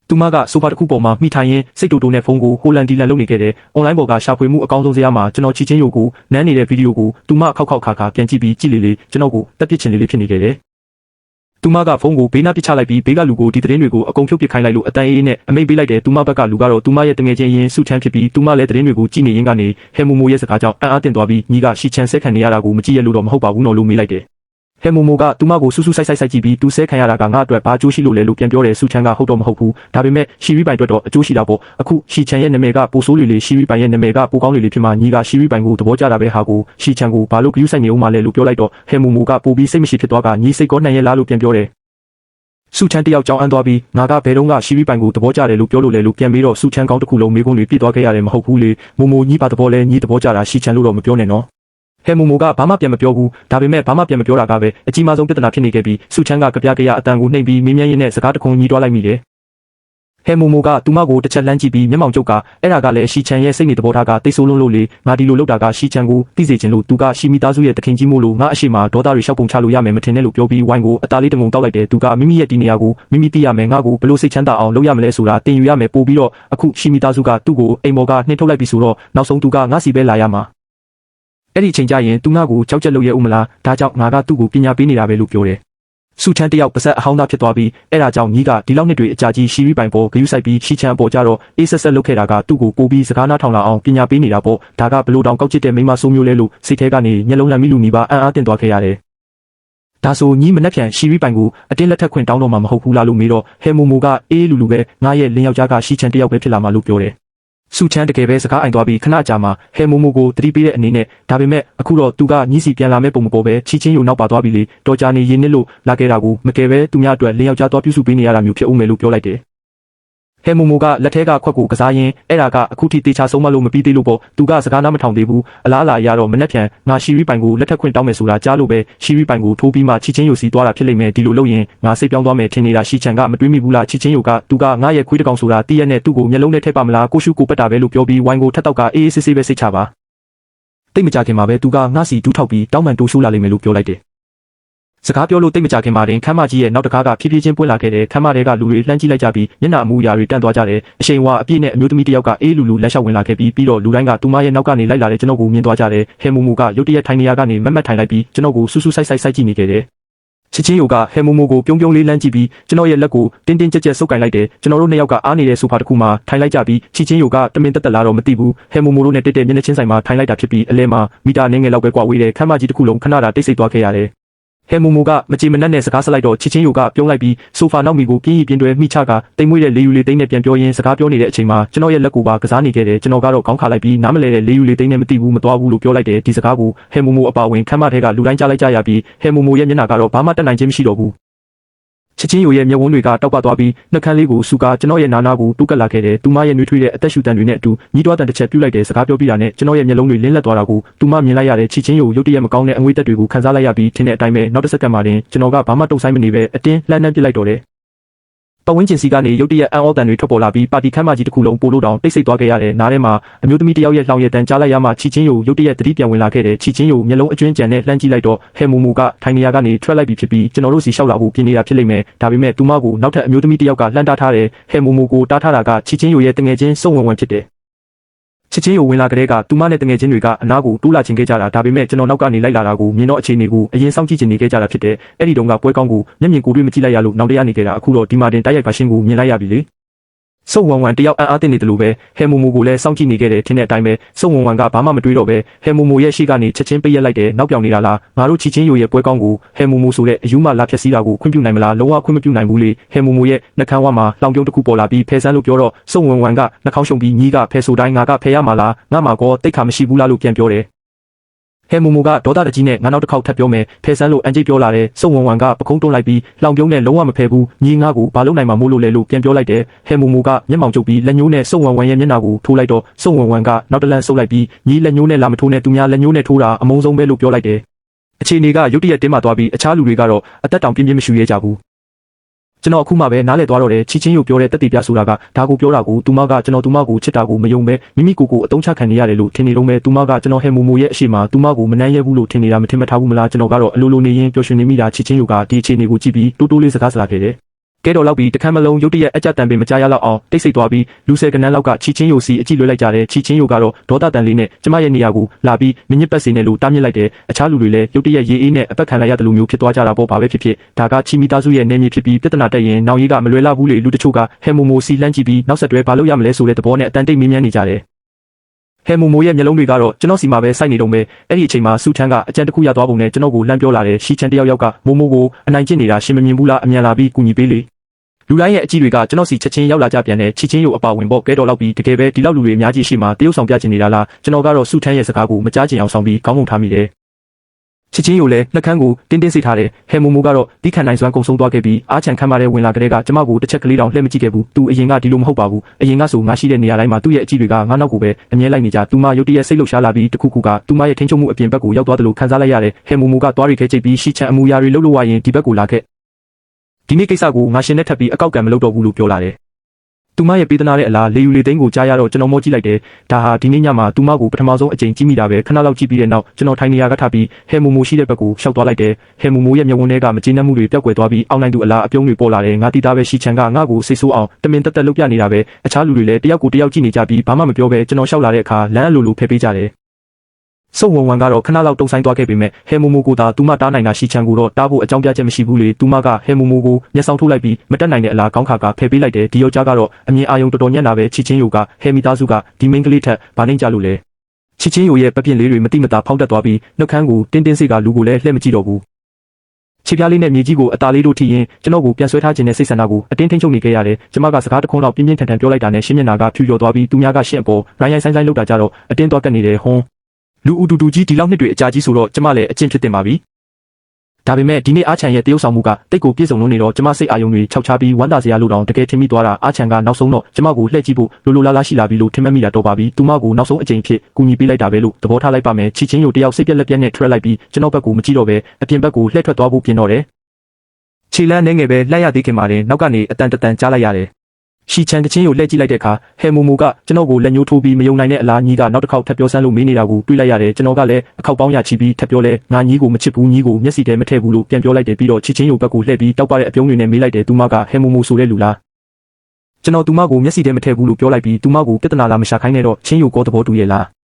ယ်သူမကဆိုဖာတစ်ခုပေါ်မှာမိထိုင်ရင်းစိတ်တူတူနဲ့ဖုန်းကိုဟိုလန်ဒီလန်လုပ်နေခဲ့တယ်။အွန်လိုင်းပေါ်ကရှာဖွေမှုအကောင်းဆုံးစရာမှာကျွန်တော်ချီချင်းယိုကိုနန်းနေတဲ့ဗီဒီယိုကိုသူမခောက်ခောက်ခါခါပြန်ကြည့်ပြီးကြည့်လေလေကျွန်တော်ကိုတက်ပစ်ချင်လေလေဖြစ်နေခဲ့တယ်။သူမကဖုန်းကိုဘေးနားပစ်ချလိုက်ပြီးဘေးကလူကိုဒီသတင်းတွေကိုအကုန်ဖြုတ်ပစ်ခိုင်းလိုက်လို့အတန်အေးနဲ့အမိန့်ပေးလိုက်တယ်။သူမဘက်ကလူကတော့သူမရဲ့တငယ်ချင်းရင်းစုချမ်းဖြစ်ပြီးသူမလည်းသတင်းတွေကိုကြည့်နေရင်းကနေဟဲမိုမိုရဲ့စကားကြောင့်အံ့အားသင့်သွားပြီးညီကရှီချန်ဆဲခံနေရတာကိုမကြည့်ရလို့တော့မဟုတ်ပါဘူးနော်လို့မေးလိုက်တယ်ဟဲမိုမိုကသူမကိုဆူဆူဆိုင်ကြည့်ပြီးသူဆဲခံရတာကငါအတွက်ဘာအကျိုးရှိလို့လဲလို့ပြန်ပြောတယ်ဆူချန်ကဟုတ်တော့မဟုတ်ဘူးဒါပေမဲ့ရှီရီပိုင်အတွက်တော့အကျိုးရှိတာပေါ့အခုရှီချန်ရဲ့နာမည်ကပိုဆိုးလေလေရှီရီပိုင်ရဲ့နာမည်ကပိုကောင်းလေလေဖြစ်မှညီကရှီရီပိုင်ကိုသဘောကျတာပဲဟာကိုရှီချန်ကိုဘာလို့ဂရုစိုက်နေအောင်မလဲလို့ပြောလိုက်တော့ဟဲမိုမိုကပိုပြီးစိတ်မရှိဖြစ်သွားကညီစိတ်ကောနှံ့ရဲ့လားလို့ပြန်ပြောတယ်ဆူချန်တယောက်ကြောင်းအန်းသွားပြီးငါကဘယ်တော့မှရှီရီပိုင်ကိုသဘောကျတယ်လို့ပြောလို့လဲလို့ပြန်ပြီးတော့ဆူချန်ကောင်းတစ်ခုလုံးမေးခွန်းတွေပြစ်သွားခဲ့ရတယ်မဟုတ်ဘူးလေမိုမိုညီပါသဘောလဲညီသဘောကျတာရှီချန်လို့တော့မပြောနဲ့နော်ဟဲမိုမိုကဘာမှပြန်မပြောဘူးဒါပေမဲ့ဘာမှပြန်မပြောတာကပဲအကြီးမားဆုံးပြဿနာဖြစ်နေခဲ့ပြီးစုချမ်းကကြပြကြရအတန်ကိုနှိမ့်ပြီးမင်းမြန်းရင်းနဲ့စကားတခုံညီးတွားလိုက်မိတယ်ဟဲမိုမိုကသူမကိုတစ်ချက်လှမ်းကြည့်ပြီးမျက်မှောင်ကျုပ်ကအဲ့ဒါကလည်းရှီချန်ရဲ့စိတ်နေသဘောထားကတိတ်ဆိုးလုံးလို့လေငါဒီလိုလုပ်တာကရှီချန်ကိုသိစေချင်လို့သူကရှီမီသားစုရဲ့တခင်ကြီးမို့လို့ငါအရှိမဒေါသတွေရှောက်ပုံချလို့ရမယ်မထင်နဲ့လို့ပြောပြီးဝိုင်းကိုအသားလေးတငုံတောက်လိုက်တယ်သူကမိမိရဲ့ဒီနေရာကိုမိမိသိရမယ်ငါကိုဘလို့စိတ်ချမ်းသာအောင်လုပ်ရမလဲဆိုတာတင်ယူရမယ်ပို့ပြီးတော့အခုရှီမီသားစုကသူ့ကိုအိမ်မော်ကနှင်ထုတ်လိုက်ပြီဆိုတော့နောက်ဆုံးသူကငါစီပဲလာရမှာအဲ့ဒီချိန်ကျရင်သူငါကိုကြောက်ကြက်လို့ရဦးမလားဒါကြောင့်ငါကသူ့ကိုပညာပေးနေတာပဲလို့ပြောတယ်ဆူချန်တယောက်ပါဆက်အဟောင်းသားဖြစ်သွားပြီးအဲ့ဒါကြောင့်ညီကဒီလောက်နှစ်တွေအကြာကြီးရှီရီပိုင်ပေါ်ဂယုစိုက်ပြီးရှီချန်ပေါ်ကြတော့အေးဆက်ဆက်လုပ်ခဲ့တာကသူ့ကိုပို့ပြီးစကားနားထောင်လာအောင်ပညာပေးနေတာပေါ့ဒါကဘလို့တောင်ကောက်ချစ်တဲ့မိန်းမဆိုးမျိုးလဲလို့စိတ်ထဲကနေမျက်လုံးလန့်မိလူနီးပါအံ့အားသင့်သွားခဲ့ရတယ်ဒါဆိုညီမနှက်ဖြန်ရှီရီပိုင်ကိုအတင်းလက်ထက်ခွင့်တောင်းတော့မှာမဟုတ်ဘူးလားလို့မေးတော့ဟဲမိုမိုကအေးလူလူပဲငါရဲ့လင်းယောက်ျားကရှီချန်တယောက်ပဲဖြစ်လာမှာလို့ပြောတယ်ဆူချန်တကယ်ပဲစကားအိမ်သွားပြီးခဏကြာမှဟဲမိုမိုကိုတတိပေးတဲ့အနေနဲ့ဒါပေမဲ့အခုတော့သူကညီစီပြန်လာမဲ့ပုံမပေါ်ပဲချီချင်းယိုနောက်ပါသွားပြီလေတော်ကြာနေရင်းနစ်လို့လာခဲ့တာကိုမကယ်ပဲသူများအတွက်လင်းယောက်ျားသွားပြုစုပေးနေရတာမျိုးဖြစ်ဦးမယ်လို့ပြောလိုက်တယ်ဟဲမိုမိုကလက်ထဲကခွက်ကိုကစားရင်းအဲ့ဒါကအခုထိတေချာဆုံးမလို့မပြီးသေးလို့ပေါ့သူကစကားနားမထောင်သေးဘူးအလားအလာရတော့မနှက်ဖြန်ငါရှီရီပိုင်ကိုလက်ထက်ခွင့်တောင်းမယ်ဆိုတာကြားလို့ပဲရှီရီပိုင်ကိုထိုးပြီးမှချီချင်းယိုစီသွားတာဖြစ်လိမ့်မယ်ဒီလိုလုပ်ရင်ငါစိတ်ပြောင်းသွားမယ်ထင်နေတာရှီချန်ကမတွေးမိဘူးလားချီချင်းယိုကသူကငါရဲ့ခွေးတကောင်ဆိုတာတည့်ရက်နဲ့သူ့ကိုမျက်လုံးနဲ့ထည့်ပါမလားကိုရှုကိုပက်တာပဲလို့ပြောပြီးဝိုင်းကိုထက်တော့ကအေးအေးဆေးဆေးပဲစိတ်ချပါတိတ်မကြခင်မှာပဲသူကငါစီတူးထောက်ပြီးတောင်းပန်တိုးရှိုးလာလိမ့်မယ်လို့ပြောလိုက်တယ်စကားပြောလို့တိတ်မကြခင်မှာတင်ခမ်းမကြီးရဲ့နောက်တကားကဖြည်းဖြည်းချင်းပွင့်လာခဲ့တဲ့ခမ်းမတွေကလူတွေလှမ်းကြည့်လိုက်ကြပြီးမျက်နှာအမူအရာတွေတန့်သွားကြတယ်အရှိန်ဝါအပြည့်နဲ့အမျိုးသမီးတစ်ယောက်ကအေးလူလူလက်လျှောက်ဝင်လာခဲ့ပြီးတော့လူတိုင်းကသူမရဲ့နောက်ကနေလိုက်လာတဲ့ကျွန်တော်ကိုမြင်သွားကြတယ်ဟဲမိုမိုကရုတ်တရက်ထိုင်နေရကနေမတ်မတ်ထိုင်လိုက်ပြီးကျွန်တော်ကိုဆူဆူဆိုင်ကြည့်နေခဲ့တယ်ချစ်ချင်းယိုကဟဲမိုမိုကိုပြုံးပြုံးလေးလမ်းကြည့်ပြီးကျွန်တော်ရဲ့လက်ကိုတင်းတင်းကြပ်ကြပ်ဆုပ်ကင်လိုက်တယ်ကျွန်တော်တို့နှစ်ယောက်ကအားနေတဲ့ဆိုဖာတစ်ခုမှာထိုင်လိုက်ကြပြီးချစ်ချင်းယိုကတမင်တက်တက်လာတော့မသိဘူးဟဲမိုမိုတို့နဲ့တက်တက်မျက်နှာချင်းဆိုင်မှာထိုင်လိုက်တာဖြစ်ပြီးအလဲမှာမီတာနည်းငယ်လောက်ပဲကွာဝေးတယ်ခမ်းမကြီးတစ်ခုလုံးခဏတာတိတ်ဆိတ်သွားခဲ့ရတယ်ဟဲမိုမိုကမကြည်မနှက်နဲ့စကားဆက်လိုက်တော့ချစ်ချင်းယိုကပြုံးလိုက်ပြီးဆိုဖာနောက်မီကိုပြင်းပြင်းတွဲမိချကတိမ်မွေးတဲ့လေယူလေသိန်းနဲ့ပြန်ပြောရင်းစကားပြောနေတဲ့အချိန်မှာကျွန်တော်ရဲ့လက်ကိုပါကစားနေခဲ့တယ်ကျွန်တော်ကတော့ခေါင်းခါလိုက်ပြီးနားမလဲတဲ့လေယူလေသိန်းနဲ့မသိဘူးမသွားဘူးလို့ပြောလိုက်တယ်ဒီစကားကိုဟဲမိုမိုအပါဝင်ခမ်းမထဲကလူတိုင်းကြားလိုက်ကြရပြီးဟဲမိုမိုရဲ့မျက်နှာကတော့ဘာမှတက်နိုင်ခြင်းမရှိတော့ဘူးချစ်ချင်းယိုရဲ့မျက်ဝန်းတွေကတောက်ပသွားပြီးနှက်ခမ်းလေးကိုစူကာကျွန်တော်ရဲ့နာနာကိုတူးကပ်လာခဲ့တယ်သူမရဲ့နှွေးထွေးတဲ့အသက်ရှူတန်တွေနဲ့အတူညီးတွားတန်တစ်ချက်ပြုတ်လိုက်တဲ့စကားပြောပြတာနဲ့ကျွန်တော်ရဲ့မျက်လုံးတွေလင်းလက်သွားတာကိုသူမမြင်လိုက်ရတဲ့ချစ်ချင်းယိုရုတ်တရက်မကောင်းတဲ့အငွေ့တက်တွေကိုခံစားလိုက်ရပြီးထင်တဲ့အတိုင်းပဲနောက်တစ်စက္ကန့်မှတင်ကျွန်တော်ကဘာမှတုံ့ဆိုင်မနေပဲအတင်းလှမ်းနှမ်းပစ်လိုက်တော့တယ်ပဝင်းကျင်စီကနေရုတ်တရက်အန်အော်တန်တွေထွက်ပေါ်လာပြီးပါတီခမ်းမကြီးတစ်ခုလုံးပို့လို့တောင်တိတ်ဆိတ်သွားခဲ့ရတယ်နားထဲမှာအမျိုးသမီးတစ်ယောက်ရဲ့လှောင်ရည်တန်ကြားလိုက်ရမှချီချင်းယိုရုတ်တရက်တတိပြန်ဝင်လာခဲ့တယ်ချီချင်းယိုမျက်လုံးအကျွင်းကြံနဲ့လှမ်းကြည့်လိုက်တော့ဟဲမိုမိုကထိုင်နေရာကနေထွက်လိုက်ပြီးဖြစ်ပြီးကျွန်တော်တို့စီရှောက်လာဖို့ပြင်နေတာဖြစ်လိမ့်မယ်ဒါပေမဲ့သူမကိုနောက်ထပ်အမျိုးသမီးတစ်ယောက်ကလှမ်းတားထားတယ်ဟဲမိုမိုကိုတားထားတာကချီချင်းယိုရဲ့တငယ်ချင်းစုံဝင်ဖြစ်တယ်ချစ်ချင်းယိုဝင်လာကြတဲ့ကသူမနဲ့တငယ်ချင်းတွေကအနားကိုတူးလာချင်းခဲ့ကြတာဒါပေမဲ့ကျွန်တော်နောက်ကနေလိုက်လာတာကိုမြင်တော့အခြေအနေကိုအရင်စောင့်ကြည့်ချင်နေခဲ့ကြတာဖြစ်တယ်အဲ့ဒီတုန်းကပွဲကောင်းကိုမျက်မြင်ကိုယ်တွေ့မကြည့်လိုက်ရလို့နောက်တရနေခဲ့တာအခုတော့ဒီမာတင်တိုက်ရိုက်ပါရှင်းကိုမြင်လိုက်ရပြီလေ စုံဝမ်ဝမ်တယောက်အားတင်နေတယ်လို့ပဲဟဲမိုမိုကိုလည်းစောင့်ကြည့်နေခဲ့တယ်ထင်တဲ့အတိုင်းပဲစုံဝမ်ဝမ်ကဘာမှမတွေးတော့ပဲဟဲမိုမိုရဲ့ရှေ့ကနေချက်ချင်းပိတ်ရက်လိုက်တယ်နောက်ပြောင်နေတာလားငါတို့ချီချင်းယိုရဲ့ပွဲကောင်းကိုဟဲမိုမိုဆိုတဲ့အယူမှလာဖြက်စီးတာကိုခွင့်ပြုနိုင်မလားလုံးဝခွင့်မပြုနိုင်ဘူးလေဟဲမိုမိုရဲ့နှကန်းဝါမှာလောင်ပြုံးတစ်ခုပေါ်လာပြီးဖဲဆန်းလို့ပြောတော့စုံဝမ်ဝမ်ကနှာခေါင်းရှုံပြီးညီးကဖဲဆိုတိုင်းငါကဖဲရမှာလားငါမှာကောတိတ်ခါမရှိဘူးလားလို့ပြန်ပြောတယ်ဟဲမိုမိုကဒေါသတကြီးနဲ့ငါနောက်တစ်ခေါက်ထပ်ပြောမယ်ဖဲဆန်းလို့အန်ဂျိပြောလာတယ်စုံဝမ်ဝမ်ကပခုံးတွန်းလိုက်ပြီးလောင်ပြုံးနဲ့လုံးဝမဖဲဘူးညီငါကိုဘာလုပ်နိုင်မှာမို့လို့လဲလို့ပြန်ပြောလိုက်တယ်ဟဲမိုမိုကမျက်မှောင်ကျုပ်ပြီးလက်ညှိုးနဲ့စုံဝမ်ဝမ်ရဲ့မျက်နှာကိုထိုးလိုက်တော့စုံဝမ်ဝမ်ကနောက်တလန့်ဆုပ်လိုက်ပြီးညီလက်ညှိုးနဲ့လာမထိုးနဲ့သူများလက်ညှိုးနဲ့ထိုးတာအမုန်းဆုံးပဲလို့ပြောလိုက်တယ်အခြေအနေကရုတ်တရက်တင်းမာသွားပြီးအခြားလူတွေကတော့အသက်တောင်ပြင်းပြင်းမရှူရဲကြဘူးကျွန်တော်အခုမှပဲနားလည်သွားတော့တယ်ချီချင်းယိုပြောတဲ့တက်တီပြဆိုတာကဒါကိုပြောတာကိုသူမကကျွန်တော်သူမကိုချစ်တာကိုမယုံပဲမိမိကိုယ်ကိုအတုံးချခံနေရတယ်လို့ထင်နေတော့မဲသူမကကျွန်တော်ဟဲမိုမိုရဲ့အရှိမသူမကိုမနှမ်းရဲဘူးလို့ထင်နေတာမထင်မထားဘူးမလားကျွန်တော်ကတော့အလိုလိုနေရင်ပျော်ရွှင်နေမိတာချီချင်းယိုကဒီအခြေအနေကိုကြည့်ပြီးတိုးတိုးလေးစကားစလာခဲ့တယ်ကဲတော်လောက်ပြီးတခမ်းမလုံးရုတ်တရက်အကြတန်ပင်မကြားရလောက်အောင်တိတ်ဆိတ်သွားပြီးလူဆယ်ကနန်းလောက်ကချီချင်းယိုစီအကြည့်လွှဲလိုက်ကြတယ်ချီချင်းယိုကတော့ဒေါသတန်လေးနဲ့ကျမရဲ့နေရာကိုလာပြီးမြင့်ညစ်ပတ်စီနဲ့လို့တားမြစ်လိုက်တယ်အခြားလူတွေလည်းရုတ်တရက်ရေးအေးနဲ့အပတ်ခံလိုက်ရတယ်လို့မျိုးဖြစ်သွားကြတာပေါ့ဘာပဲဖြစ်ဖြစ်ဒါကချီမီသားစုရဲ့နေမြေဖြစ်ပြီးပြဿနာတက်ရင်နောက်ရေးကမလွယ်လောက်ဘူးလေလူတချို့ကဟဲမိုမိုစီလန့်ကြည့်ပြီးနောက်ဆက်တွဲဘာလုပ်ရမလဲဆိုတဲ့သဘောနဲ့အတန်တိတ်မင်းမြန်းနေကြတယ်ဟဲမိုမိုရဲ့မျက်လုံးတွေကတော့ကျွန်တော်စီမှာပဲစိုက်နေတော့မယ်အဲ့ဒီအချိန်မှာစူချန်ကအကြံတစ်ခုရသွားပုံနဲ့ကျွန်တော်ကိုလှမ်းပြောလာတယ်ရှီချန်တယောက်ကမိုမိုကိုအနိုင်ကျင့်နေတာရှင်မမြင်ဘူးလားအမြန်လာပြီးကူညီပေးလေလူတိုင်းရဲ့အကြည့်တွေကကျွန်တော်စီချက်ချင်းရောက်လာကြပြန်တယ်ချီချင်းယိုအပါဝင်ပေါ့ကဲတော်လောက်ပြီးတကယ်ပဲဒီလောက်လူတွေအများကြီးရှိမှတရုတ်ဆောင်ပြချင်နေတာလားကျွန်တော်ကတော့စူထန်းရဲ့စကားကိုမကြားချင်အောင်ဆောင်ပြီးခေါင်းငုံထားမိတယ်ချီချင်းယိုလည်းနှကန်းကိုတင်းတင်းစိတ်ထားတယ်ဟဲမိုမိုကတော့ဒီခံနိုင်စွမ်းကုံဆုံးသွားခဲ့ပြီးအားချန်ခံပါတဲ့ဝင်လာကလေးကကျမကိုတစ်ချက်ကလေးတောင်လှည့်မကြည့်ခဲ့ဘူးသူအရင်ကဒီလိုမဟုတ်ပါဘူးအရင်ကဆိုငါရှိတဲ့နေရာတိုင်းမှာသူ့ရဲ့အကြည့်တွေကငါနောက်ကိုပဲအမြဲလိုက်နေကြသူမရုတ်တရက်စိတ်လှုပ်ရှားလာပြီးတခုခုကသူမရဲ့ထင်းချုံမှုအပြင်ဘက်ကိုရောက်သွားတယ်လို့ခံစားလိုက်ရတယ်ဟဲမိုမိုကသွားရိခဲချိတ်ပြီးရှီချန်အမူအရာတွေလှုပ်လို့ဝရင်ဒီဘက်ကိုလာခဲ့ဒီနေ့ကိစ္စကိုငါရှင်နဲ့ထပ်ပြီးအကောက်ကံမလုပ်တော့ဘူးလို့ပြောလာတယ်။သူမရဲ့ပေးသနာတဲ့အလားလေယူလေသိန်းကိုကြားရတော့ကျွန်တော်မောကြည့်လိုက်တယ်။ဒါဟာဒီနေ့ညမှာသူမကိုပထမဆုံးအကြိမ်ကြည့်မိတာပဲခဏလောက်ကြည့်ပြီးတဲ့နောက်ကျွန်တော်ထိုင်နေရကထပ်ပြီးဟဲမိုမိုရှိတဲ့ဘက်ကိုရှောက်သွားလိုက်တယ်။ဟဲမိုမိုရဲ့မျက်ဝန်းထဲကမကျေနပ်မှုတွေပျောက်ကွယ်သွားပြီးအောင်းနိုင်သူအလားအပြုံးတွေပေါ်လာတယ်။ငါတီးသားပဲရှီချန်ကငါ့ကိုစိတ်ဆိုးအောင်တမင်တက်တက်လုပ်ပြနေတာပဲ။အခြားလူတွေလည်းတယောက်ကိုတယောက်ကြည့်နေကြပြီးဘာမှမပြောဘဲကျွန်တော်ရှောက်လာတဲ့အခါလမ်းအလိုလိုဖယ်ပေးကြတယ်။စုံဝမ်ဝမ်ကတော့ခဏလောက်တုံဆိုင်သွားခဲ့ပေမဲ့ဟဲမိုမိုကိုသာသူမတားနိုင်တာရှီချန်ကိုတော့တားဖို့အကြောင်းပြချက်မရှိဘူးလေသူမကဟဲမိုမိုကိုမျက်စောင်းထုတ်လိုက်ပြီးမတက်နိုင်တဲ့အလားကောင်းခါကဖယ်ပေးလိုက်တယ်ဒီယောက်ျားကတော့အမြင်အာရုံတော်တော်ညံ့တာပဲချီချင်းယိုကဟဲမီသားစုကဒီမင်းကလေးထက်ဗာနှိမ့်ကြလို့လေချီချင်းယိုရဲ့ပပြင်းလေးတွေမတိမတာဖောက်တက်သွားပြီးနှုတ်ခမ်းကိုတင်းတင်းစိတ်ကလူကိုလည်းလှည့်မကြည့်တော့ဘူးခြေပြားလေးနဲ့မြေကြီးကိုအသားလေးတို့ထိရင်ကျွန်တော်ကိုပြန်ဆွဲထားခြင်းနဲ့စိတ်ဆန္ဒကိုအတင်းထိန်ချုပ်နေခဲ့ရတယ်ကျမကစကားတခုံးတော့ပြင်းပြင်းထန်ထန်ပြောလိုက်တာနဲ့ရှင်းမျက်နှာကဖြူလျော်သွားပြီးသူများကရှင့်အပေါ်ရိုင်းရိုင်းဆိုင်ဆိုင်လောက်တာကြတော့အတင်းသွားကတ်နေတယ်ဟွန်းလူဦးတူတူကြီးဒီလောက်နှစ်တွေအကြာကြီးဆိုတော့ကျမလည်းအကျင့်ဖြစ်တင်ပါပြီဒါပေမဲ့ဒီနေ့အားချန်ရဲ့တရုပ်ဆောင်မှုကတိတ်ကိုပြည့်စုံလို့နေတော့ကျမစိတ်အာရုံတွေခြောက်ချပြီးဝမ်းသာစရာလို့တောင်တကယ်ထင်မိသွားတာအားချန်ကနောက်ဆုံးတော့ကျမကိုလှည့်ကြည့်ဖို့လိုလိုလားလားရှိလာပြီလို့ထင်မှတ်မိတာတော့ပါပြီသူမကိုနောက်ဆုံးအကြိမ်ဖြစ်ကူညီပေးလိုက်တာပဲလို့သဘောထားလိုက်ပါမယ်ချီချင်းယိုတယောက်စိတ်ပြက်လက်ပြက်နဲ့ထွက်လိုက်ပြီးကျွန်တော်ဘက်ကိုမကြည့်တော့ပဲအပြင်ဘက်ကိုလှည့်ထွက်သွားဖို့ပြင်တော့တယ်ခြေလန်းနေငယ်ပဲလှည့်ရသေးခင်မှာလည်းနောက်ကနေအတန်တန်ကြားလိုက်ရတယ်ရှီချန်ကချင်းကိုလှည့်ကြည့်လိုက်တဲ့အခါဟဲမိုမိုကကျွန်တော်ကိုလက်ညှိုးထိုးပြီးမယုံနိုင်တဲ့အလားညီကနောက်တစ်ခေါက်ထပ်ပြောဆန်းလို့မေးနေတာကိုတွေးလိုက်ရတယ်ကျွန်တော်ကလည်းအခေါက်ပေါင်းရချီပြီးထပ်ပြောလဲငါညီကိုမချစ်ဘူးညီကိုမျက်စိထဲမထည့်ဘူးလို့ပြန်ပြောလိုက်တယ်ပြီးတော့ချီချင်းယိုဘက်ကိုလှည့်ပြီးတောက်ပတဲ့အပြုံးတွေနဲ့မေးလိုက်တယ်သူမကဟဲမိုမိုဆိုတဲ့လူလားကျွန်တော်သူမကိုမျက်စိထဲမထည့်ဘူးလို့ပြောလိုက်ပြီးသူမကိုပြဿနာလာမရှာခိုင်းနဲ့တော့ချင်းယိုကောသဘောတူရဲ့လ